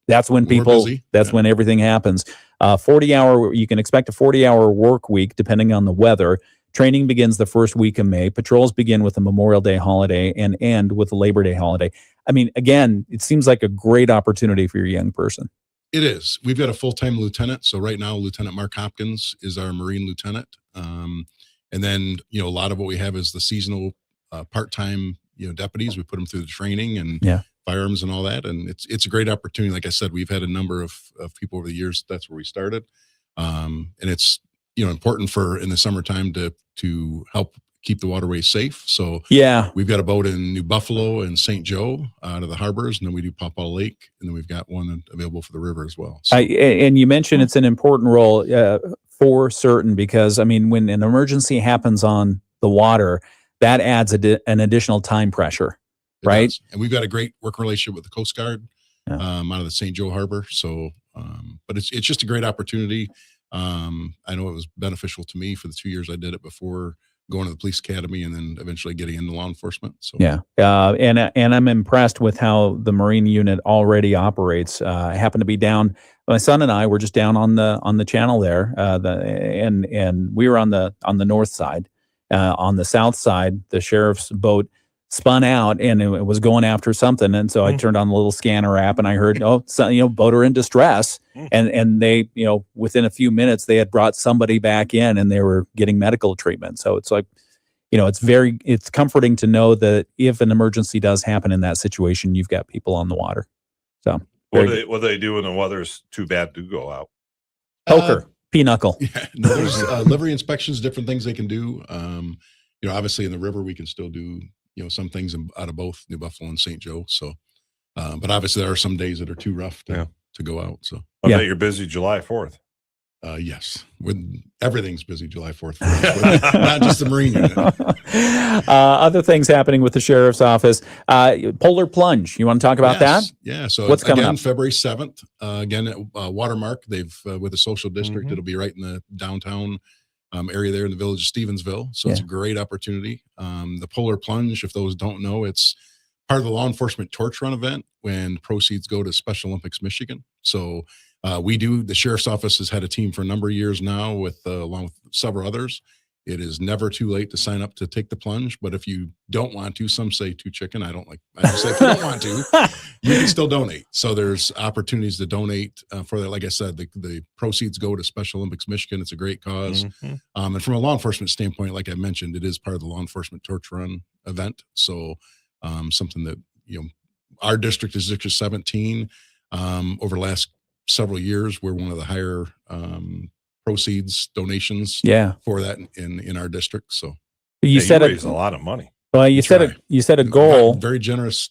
that's when when everything happens. 40-hour. You can expect a 40-hour work week depending on the weather. Training begins the first week of May. Patrols begin with a Memorial Day holiday and end with a Labor Day holiday. I mean, again, it seems like a great opportunity for your young person. It is. We've got a full-time lieutenant. So right now, Lieutenant Mark Hopkins is our Marine lieutenant. And then, a lot of what we have is the seasonal part-time, deputies. We put them through the training and firearms and all that. And it's a great opportunity. Like I said, we've had a number of people over the years. That's where we started. And it's, important for in the summertime to help keep the waterways safe. So we've got a boat in New Buffalo and St. Joe out of the harbors, and then we do Pawpaw Lake, and then we've got one available for the river as well. So. And you mentioned it's an important role for certain, because when an emergency happens on the water, that adds an additional time pressure, right? Does. And we've got a great working relationship with the Coast Guard out of the St. Joe Harbor. So, but it's just a great opportunity. I know it was beneficial to me for the 2 years I did it before going to the police academy and then eventually getting into law enforcement. So and I'm impressed with how the Marine unit already operates. I happened to be down my son and I were just down on the channel there, and we were on the north side. On the south side, the sheriff's boat spun out and it was going after something, and so I turned on the little scanner app and I heard, boater in distress, and they, within a few minutes they had brought somebody back in and they were getting medical treatment. So it's like, it's comforting to know that if an emergency does happen in that situation, you've got people on the water. So what do they do when the weather's too bad to go out? Poker, pinochle. Yeah, no, there's livery inspections, different things they can do. Obviously in the river we can still do some things out of both New Buffalo and St. Joe. So, but obviously there are some days that are too rough to go out. So I bet you're busy July 4th. Yes, everything's busy July 4th, not just the Marine unit. Other things happening with the sheriff's office. Polar plunge. You want to talk about that? Yeah. So what's coming up? February 7th. Again at Watermark. They've with a social district. It'll be right in the downtown area there in the village of Stevensville. So it's a great opportunity. The Polar Plunge, if those don't know, it's part of the law enforcement torch run event when proceeds go to Special Olympics Michigan. So the sheriff's office has had a team for a number of years now along with several others. It is never too late to sign up to take the plunge, but if you don't want to, some say too chicken. I just say if you don't want to, you can still donate. So there's opportunities to donate for that. Like I said, the proceeds go to Special Olympics Michigan. It's a great cause. And from a law enforcement standpoint, like I mentioned, it is part of the law enforcement torch run event. So something that, our district is District 17. Over the last several years, we're one of the higher proceeds donations for that in our district. So you raise a lot of money. Well, you set a goal. Very generous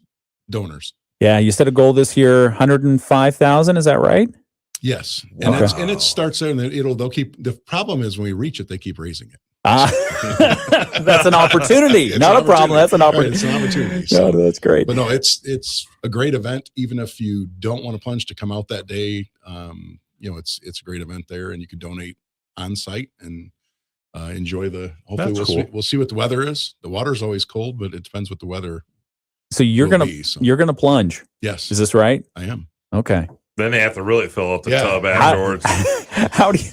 donors. Yeah, you set a goal this year, 105,000. Is that right? Yes, and it starts there, and they'll keep. The problem is when we reach it, they keep raising it. That's an opportunity, not a problem. That's an opportunity. Right, it's an opportunity. So, that's great. But no, it's a great event. Even if you don't want to plunge to come out that day, it's a great event there, and you can donate on site and enjoy hopefully we'll see what the weather is. The water's always cold, but it depends what the weather. So you're gonna plunge. Yes. Is this right? I am. Okay. Then they have to really fill up the tub afterwards. How do you?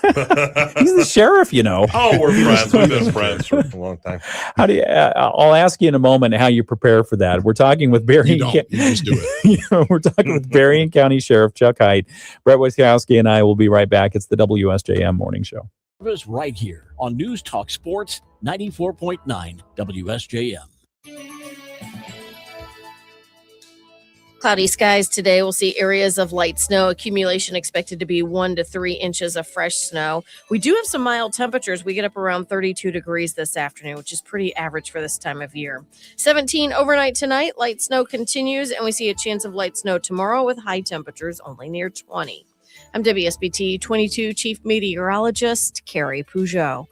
He's the sheriff, Oh, we're friends. We've been friends for a long time. How do you? I'll ask you in a moment how you prepare for that. We're talking with Berrien. You just do it. We're talking with Berrien County Sheriff Chuck Heit. Bret Witkowski and I will be right back. It's the WSJM Morning Show. Right here on News Talk Sports 94.9 WSJM. Cloudy skies today. We'll see areas of light snow. Accumulation expected to be 1 to 3 inches of fresh snow. We do have some mild temperatures. We get up around 32 degrees this afternoon, which is pretty average for this time of year. 17 overnight tonight. Light snow continues, and we see a chance of light snow tomorrow with high temperatures only near 20. I'm WSBT 22 Chief Meteorologist Carrie Peugeot.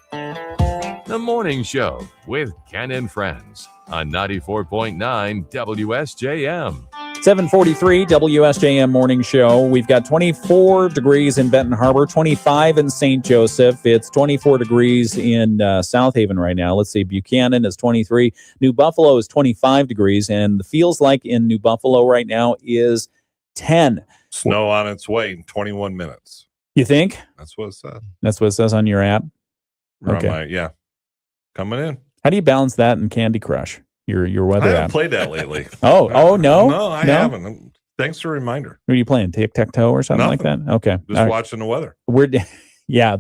The Morning Show with Ken and Friends on 94.9 WSJM. 7:43 WSJM Morning Show. We've got 24 degrees in Benton Harbor, 25 in St. Joseph. It's 24 degrees in South Haven right now. Let's see, Buchanan is 23. New Buffalo is 25 degrees, and the feels like in New Buffalo right now is 10. Snow on its way in 21 minutes. You think? That's what it said. That's what it says on your app? Okay. Coming in. How do you balance that in Candy Crush? Your weather app. I haven't played that lately. No? No, I haven't. Thanks for the reminder. What are you playing? Tic-tac-toe or something like that? Okay. Just watching the weather. The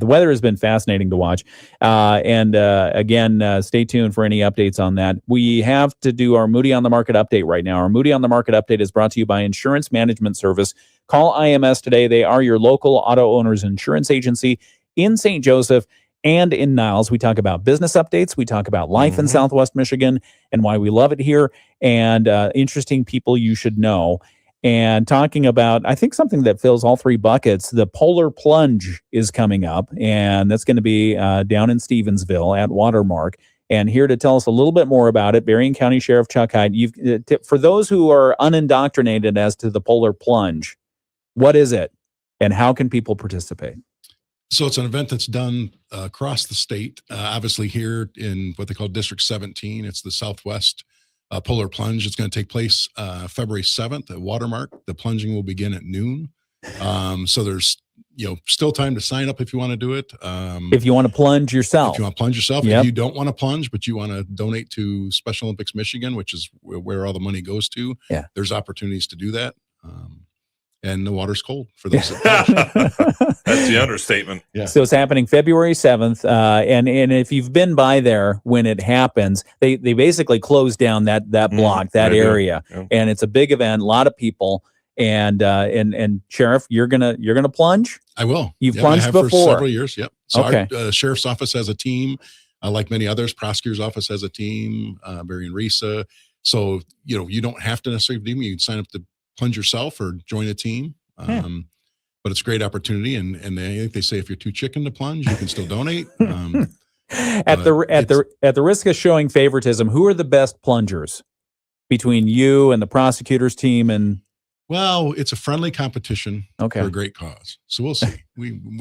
weather has been fascinating to watch. Again, stay tuned for any updates on that. We have to do our Moody on the Market update right now. Our Moody on the Market update is brought to you by Insurance Management Service. Call IMS today. They are your local auto owners insurance agency in St. Joseph and in Niles. We talk about business updates. We talk about life in Southwest Michigan and why we love it here, and interesting people you should know. And talking about, I think, something that fills all three buckets. The Polar Plunge is coming up, and that's going to be down in Stevensville at Watermark. And here to tell us a little bit more about it, Berrien County Sheriff Chuck Heit. For those who are unindoctrinated as to the Polar Plunge, what is it, and how can people participate? So it's an event that's done across the state. Obviously here in what they call District 17, it's the Southwest Polar Plunge. It's going to take place February 7th at Watermark. The plunging will begin at noon. So there's, still time to sign up if you want to do it. If you want to plunge yourself. If you want to plunge yourself. Yep. If you don't want to plunge, but you want to donate to Special Olympics Michigan, which is where all the money goes to, there's opportunities to do that. And the water's cold for those that plunge. That's the understatement. Yeah. So it's happening February 7th. And if you've been by there when it happens, they basically close down that block, that area. Yeah. And it's a big event, a lot of people. And Sheriff, you're gonna plunge? I will. You've I plunged have before. for several years. Yep. So Okay. our Sheriff's Office has a team, like many others. Prosecutor's Office has a team. Berrien Risa. So you don't have to necessarily do. You can sign up to plunge yourself or join a team. But it's a great opportunity, and I think they say if you're too chicken to plunge, you can still donate. At the risk of showing favoritism, who are the best plungers between you and the prosecutor's team? And well, it's a friendly competition for a great cause. So we'll see.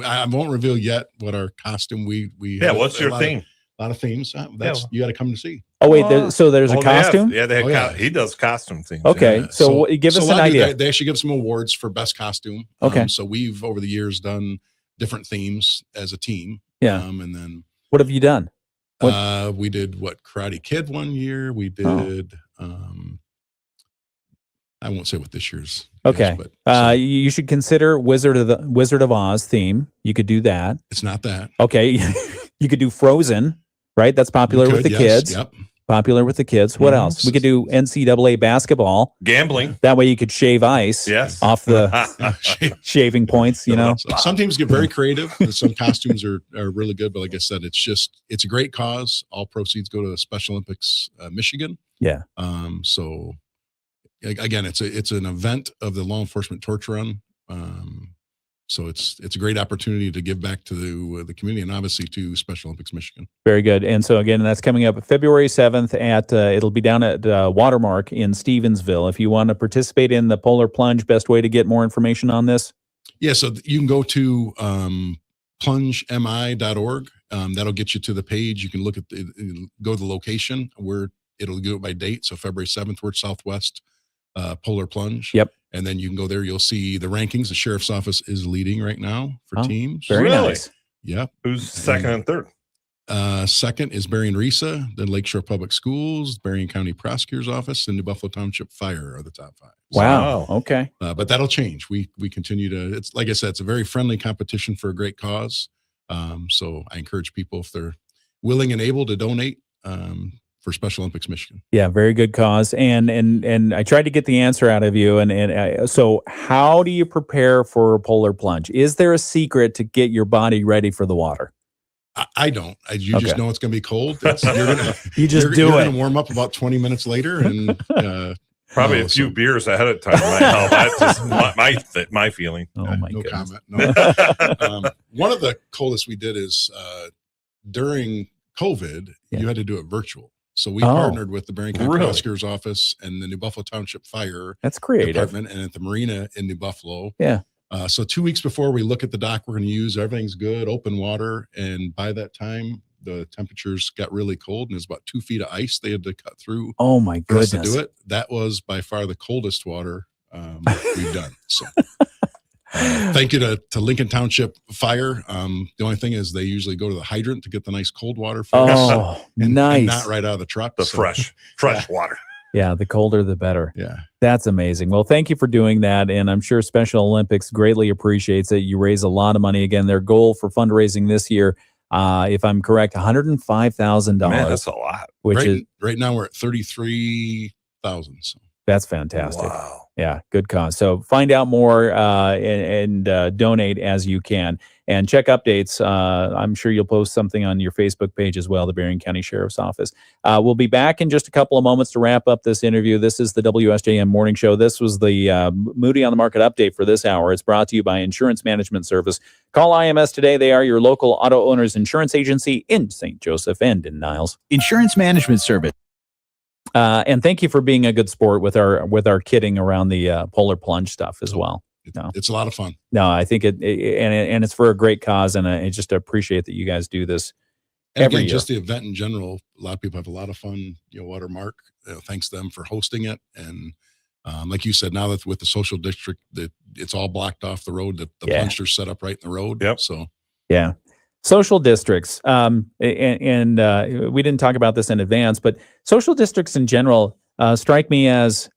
I won't reveal yet what our costume we Yeah, what's your theme? A lot of themes. That's you got to come to see. Oh wait, so there's a costume? He does costume themes. Okay, so give us an idea. They actually give some awards for best costume. Okay, so we've over the years done different themes as a team. Yeah, and then what have you done? We did Karate Kid one year. We did. I won't say what this year's. Okay, is, but, you should consider Wizard of Oz theme. You could do that. It's not that. Okay, you could do Frozen. Right, that's popular with the kids. Yep. Popular with the kids. What else? We could do NCAA basketball. Gambling. That way you could shave ice off the shaving points, Some teams get very creative. Some costumes are really good, but like I said, it's a great cause. All proceeds go to Special Olympics Michigan. Yeah. So again, it's an event of the law enforcement torch run. So it's a great opportunity to give back to the community and obviously to Special Olympics Michigan. Very good. And so again, that's coming up February 7th at it'll be down at Watermark in Stevensville. If you want to participate in the Polar Plunge, best way to get more information on this? Yeah, so you can go to plungemi.org. That'll get you to the page. You can look at go to the location where it'll do it by date. So February 7th, we're at Southwest Polar Plunge. Yep. And then you can go there. You'll see the rankings. The Sheriff's Office is leading right now for teams. Very nice. Yep. Who's second and third? Second is Berrien Risa, then Lakeshore Public Schools, Berrien County Prosecutor's Office, and New Buffalo Township Fire are the top 5. Wow. Okay. But that'll change. We continue to. It's like I said, it's a very friendly competition for a great cause. So I encourage people if they're willing and able to donate. For Special Olympics Michigan. Yeah, very good cause. And I tried to get the answer out of you. So how do you prepare for a polar plunge? Is there a secret to get your body ready for the water? I don't. You just know it's going to be cold. You're going to warm up about 20 minutes later and probably a few beers ahead of time might help. That's just my feeling. Oh my no goodness. comment. No. One of the coldest we did is during COVID, you had to do it virtual. So we partnered with the Berrien County Prosecutor's Office and the New Buffalo Township Fire Department and at the marina in New Buffalo. Yeah. So 2 weeks before we look at the dock, we're going to use everything's good, open water. And by that time, the temperatures got really cold and there's about 2 feet of ice they had to cut through. Oh my goodness. To do it. That was by far the coldest water we've done. So thank you to Lincoln Township Fire. The only thing is they usually go to the hydrant to get the nice cold water first. Oh, nice. And not right out of the truck. The fresh water. Yeah, the colder, the better. Yeah. That's amazing. Well, thank you for doing that. And I'm sure Special Olympics greatly appreciates it. You raise a lot of money. Again, their goal for fundraising this year, if I'm correct, $105,000. Man, that's a lot. Right now we're at 33,000. So. That's fantastic. Wow. Yeah, good cause. So find out more and donate as you can. And check updates. I'm sure you'll post something on your Facebook page as well, the Berrien County Sheriff's Office. We'll be back in just a couple of moments to wrap up this interview. This is the WSJM Morning Show. This was the Moody on the Market update for this hour. It's brought to you by Insurance Management Service. Call IMS today. They are your local auto owners insurance agency in St. Joseph and in Niles. Insurance Management Service. And thank you for being a good sport with our kidding around the polar plunge stuff as well. It's a lot of fun. No, I think and it's for a great cause, and I just appreciate that you guys do this and every again, year. Just the event in general, a lot of people have a lot of fun. Watermark thanks them for hosting it, and Like you said, now that with the social district, that it's all blocked off the road, that the puncher's set up right in the road. Yep. So yeah. Social districts. And we didn't talk about this in advance, but social districts in general strike me as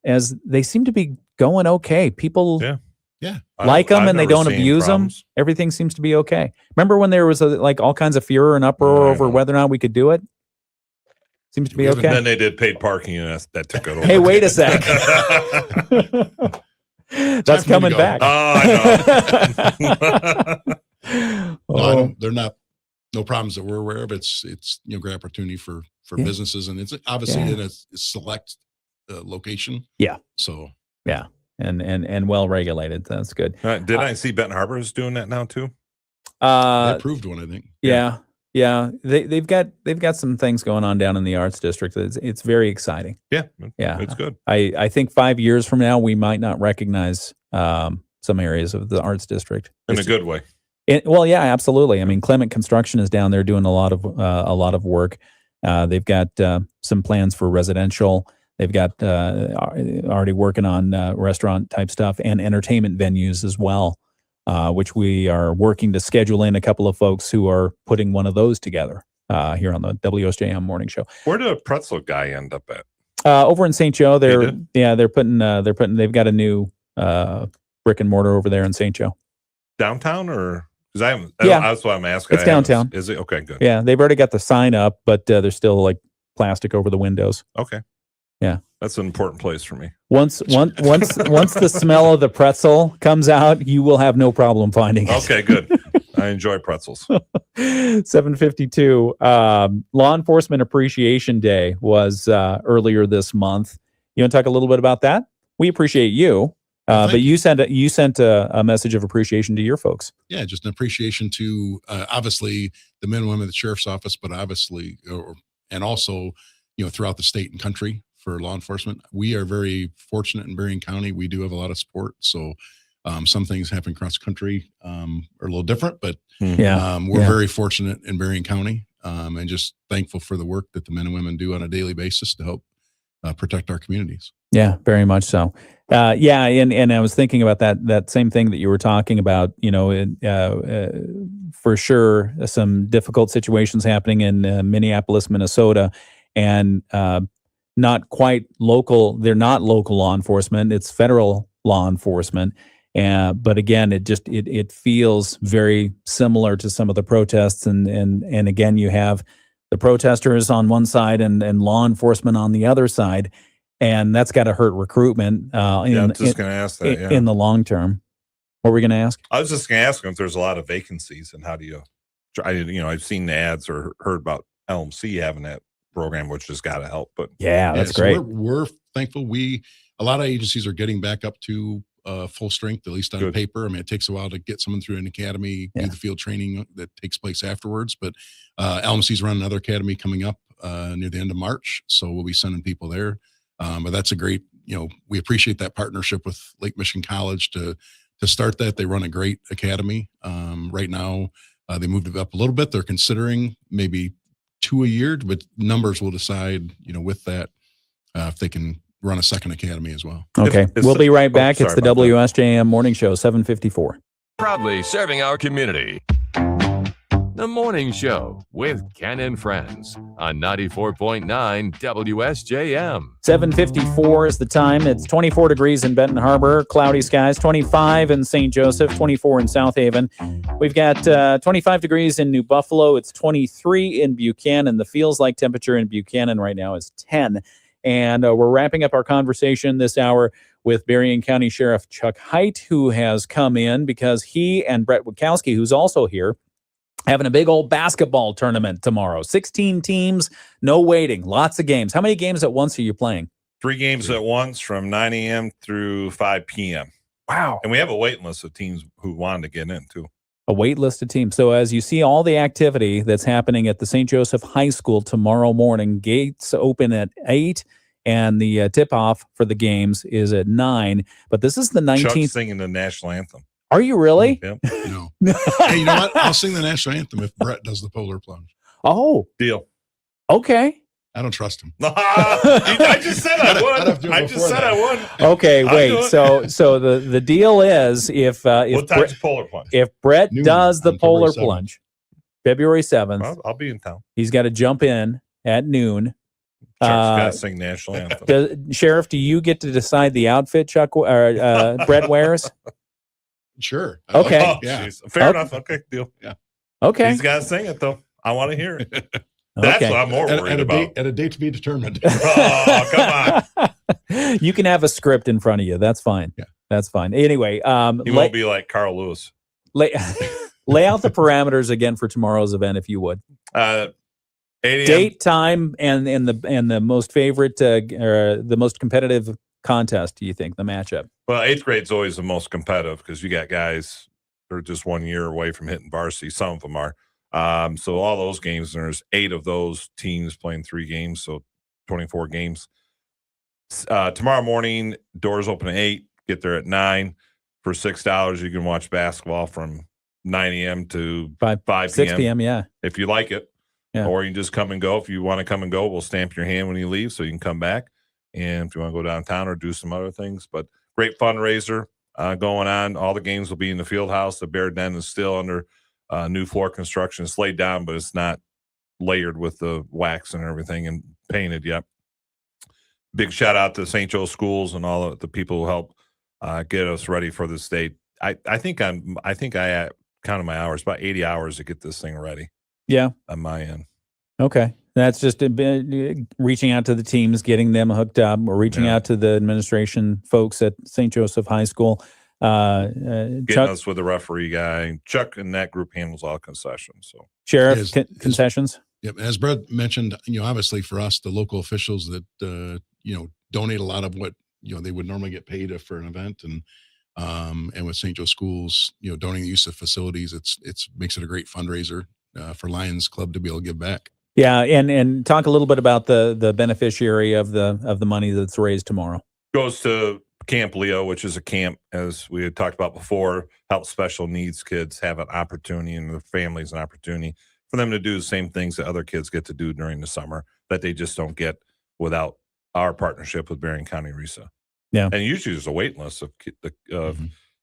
they seem to be going okay. People like them and they don't abuse them. Everything seems to be okay. Remember when there was like all kinds of furor and uproar over whether or not we could do it? Seems to be okay. And then they did paid parking, and that took it over. Hey, wait a sec. That's coming back. No, they're not. No problems that we're aware of. It's great opportunity for businesses, and it's obviously in a select location. Yeah. So yeah, and well regulated. That's good. Did I see Benton Harbor is doing that now too? They approved one, I think. Yeah. They've got some things going on down in the arts district. It's very exciting. Yeah. It's good. I think 5 years from now we might not recognize some areas of the arts district in a good way. Well, yeah, absolutely. I mean, Clement Construction is down there doing a lot of work. They've got some plans for residential. They've got already working on restaurant type stuff and entertainment venues as well, which we are working to schedule in a couple of folks who are putting one of those together here on the WSJM Morning Show. Where did a pretzel guy end up at? Over in St. Joe. They've got a new brick and mortar over there in St. Joe. Downtown or? Because that's what I'm asking. It's downtown. Is it? Okay, good. Yeah, they've already got the sign up, but there's still like plastic over the windows. Okay. Yeah. That's an important place for me. Once the smell of the pretzel comes out, you will have no problem finding it. Okay, good. I enjoy pretzels. 7:52. Law Enforcement Appreciation Day was earlier this month. You want to talk a little bit about that? We appreciate you. But you sent a message of appreciation to your folks. Yeah, just an appreciation to obviously the men and women of the sheriff's office, but obviously, and also, throughout the state and country for law enforcement. We are very fortunate in Berrien County. We do have a lot of support. So some things happen across country are a little different, but we're very fortunate in Berrien County and just thankful for the work that the men and women do on a daily basis to help protect our communities. Yeah, very much so. And I was thinking about that same thing that you were talking about. For sure, some difficult situations happening in Minneapolis, Minnesota, and not quite local. They're not local law enforcement; it's federal law enforcement. But again, it feels very similar to some of the protests, and again, you have the protesters on one side and law enforcement on the other side. And that's got to hurt recruitment I'm just going to ask that, in the long term. What were we going to ask? I was just going to ask if there's a lot of vacancies and how do you I've seen the ads or heard about LMC having that program, which has got to help. But that's great. We're thankful. A lot of agencies are getting back up to full strength, at least on paper. I mean, it takes a while to get someone through an academy, do the field training that takes place afterwards. But LMC's running another academy coming up near the end of March. So we'll be sending people there. But that's a great, we appreciate that partnership with Lake Michigan College to start that. They run a great academy. Right now, they moved it up a little bit. They're considering maybe 2 a year, but numbers will decide, with that, if they can run a second academy as well. Okay. We'll be right back. It's the WSJM Morning Show, 7:54. Proudly serving our community. The Morning Show with Ken and Friends on 94.9 WSJM. 7:54 is the time. It's 24 degrees in Benton Harbor, cloudy skies, 25 in St. Joseph, 24 in South Haven. We've got 25 degrees in New Buffalo. It's 23 in Buchanan. The feels like temperature in Buchanan right now is 10. And we're wrapping up our conversation this hour with Berrien County Sheriff Chuck Heit, who has come in because he and Bret Witkowski, who's also here, having a big old basketball tournament tomorrow. 16 teams, no waiting, lots of games. How many games at once are you playing? 3 games at once from 9 a.m. through 5 p.m. Wow. And we have a waiting list of teams who wanted to get in, too. A wait list of teams. So as you see all the activity that's happening at the St. Joseph High School tomorrow morning, gates open at 8, and the tip-off for the games is at 9. But this is the 19th. Chuck's singing the national anthem. Are you really? Yep. No. Hey, you know what? I'll sing the national anthem if Bret does the polar plunge. Oh. Deal. Okay. I don't trust him. I just said I would. I just said I would. Okay, wait. So the deal is if what time's polar plunge? If Bret Noon does the on polar February 7th. plunge, February 7th, Well, I'll be in town. he's got to jump in at noon. Chuck's got to sing national anthem. Sheriff, do you get to decide the outfit Chuck or Bret wears? Sure. Okay. Yeah. Fair enough. Okay, deal. Yeah. Okay. He's got to sing it though. I want to hear it. That's what I'm more worried about. At a date to be determined. Oh, come on. You can have a script in front of you. That's fine. Yeah. That's fine. Anyway, He won't be like Carl Lewis. lay out the parameters again for tomorrow's event, if you would. 8 a.m. Date, time, and the most favorite or the most competitive contest. Do you think the matchup? Well, 8th grade's always the most competitive because you got guys that are just 1 year away from hitting varsity. Some of them are. So all those games, and there's 8 of those teams playing 3 games, so 24 games. Tomorrow morning, doors open at 8. Get there at 9. For $6, you can watch basketball from 9 a.m. to 5 p.m. 6 p.m. Yeah. If you like it. Yeah. Or you can just come and go. If you want to come and go, we'll stamp your hand when you leave so you can come back. And if you want to go downtown or do some other things. But great fundraiser going on. All the games will be in the field house. The Bear Den is still under new floor construction. It's laid down, but it's not layered with the wax and everything and painted yet. Big shout out to St. Joe Schools and all of the people who help get us ready for this date. I think I counted my hours, about 80 hours to get this thing ready. Yeah. On my end. Okay. That's just reaching out to the teams, getting them hooked up, or reaching out to the administration folks at St. Joseph High School. Getting Chuck, us with the referee guy. Chuck and that group handles all concessions. So Sheriff, concessions. Yep. As Brett mentioned, obviously for us, the local officials that, donate a lot of what, they would normally get paid for an event. And with St. Joe Schools, donating the use of facilities, it's makes it a great fundraiser for Lions Club to be able to give back. Yeah. And talk a little bit about the beneficiary of the money that's raised tomorrow. Goes to Camp Leo, which is a camp, as we had talked about before, help special needs kids have an opportunity and their families an opportunity for them to do the same things that other kids get to do during the summer that they just don't get without our partnership with Berrien County RESA. Yeah. And usually there's a wait list of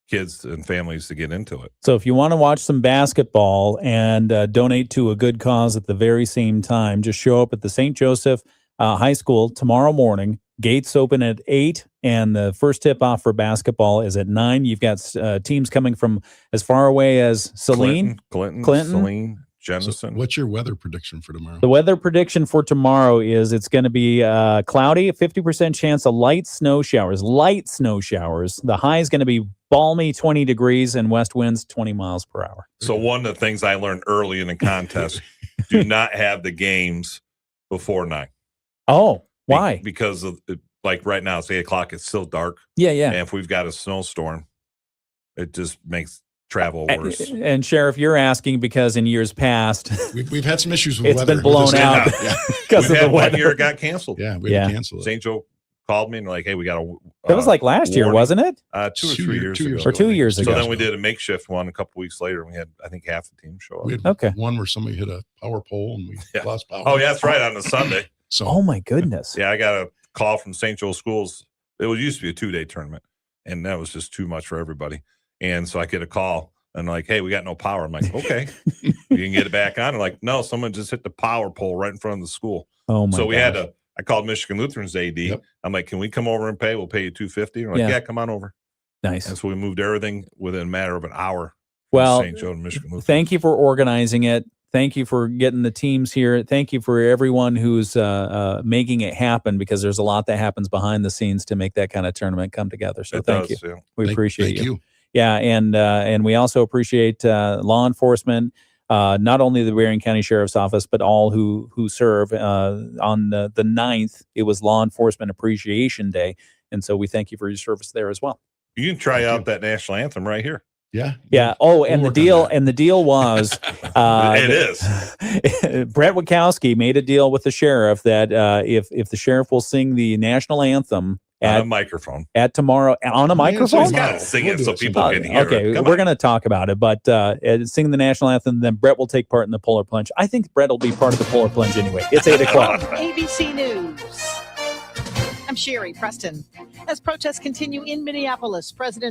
kids and families to get into it. So if you want to watch some basketball and donate to a good cause at the very same time, just show up at the St. Joseph High School tomorrow morning. Gates open at 8, and the first tip-off for basketball is at 9. You've got teams coming from as far away as Saline, Clinton, Saline, Jennison. So what's your weather prediction for tomorrow? The weather prediction for tomorrow is it's going to be cloudy, 50% chance of light snow showers. The high is going to be balmy 20 degrees and west winds 20 miles per hour. So one of the things I learned early in the contest, do not have the games before 9. Oh, why? Because of like right now, it's 8 o'clock. It's still dark. Yeah. And if we've got a snowstorm, it just makes travel worse. And Sheriff, you're asking because in years past, we've had some issues with it's weather. been blown out because of the weather. 1 year it got canceled. Yeah, we had to cancel it. St. Joe called me and like, hey, we got a that was like last year, wasn't it? 2 or 3 years ago. Or 2 years ago. So then we did a makeshift one a couple weeks later, and we had, I think, half the team show up. We had one where somebody hit a power pole and we lost power. Oh, yeah, that's right, on the Sunday. So, oh my goodness. Yeah, I got a call from St. Joe Schools. It used to be a 2-day tournament, and that was just too much for everybody. And so I get a call and like, hey, we got no power. I'm like, okay, you can get it back on. And like, no, someone just hit the power pole right in front of the school. Oh my! So we had to. I called Michigan Lutheran's AD. Yep. I'm like, can we come over and pay? We'll pay you $250. They're like, yeah, come on over. Nice. And so we moved everything within a matter of an hour. Well, St. Joe and Michigan Lutheran. Thank you for organizing it. Thank you for getting the teams here. Thank you for everyone who's making it happen, because there's a lot that happens behind the scenes to make that kind of tournament come together. So thank you. Yeah. We appreciate you. Yeah, and we also appreciate law enforcement, not only the Berrien County Sheriff's Office, but all who serve. On the 9th, it was Law Enforcement Appreciation Day, and so we thank you for your service there as well. You can try out that national anthem right here. Yeah. Oh, and the deal was it is. Bret Witkowski made a deal with the sheriff that if the sheriff will sing the national anthem on a microphone. At tomorrow on a microphone. He's got to sing it so people can hear okay, it. we're going to talk about it, but sing the national anthem. Then Bret will take part in the polar plunge. I think Bret will be part of the polar plunge anyway. It's 8:00. ABC News. I'm Sherry Preston. As protests continue in Minneapolis, President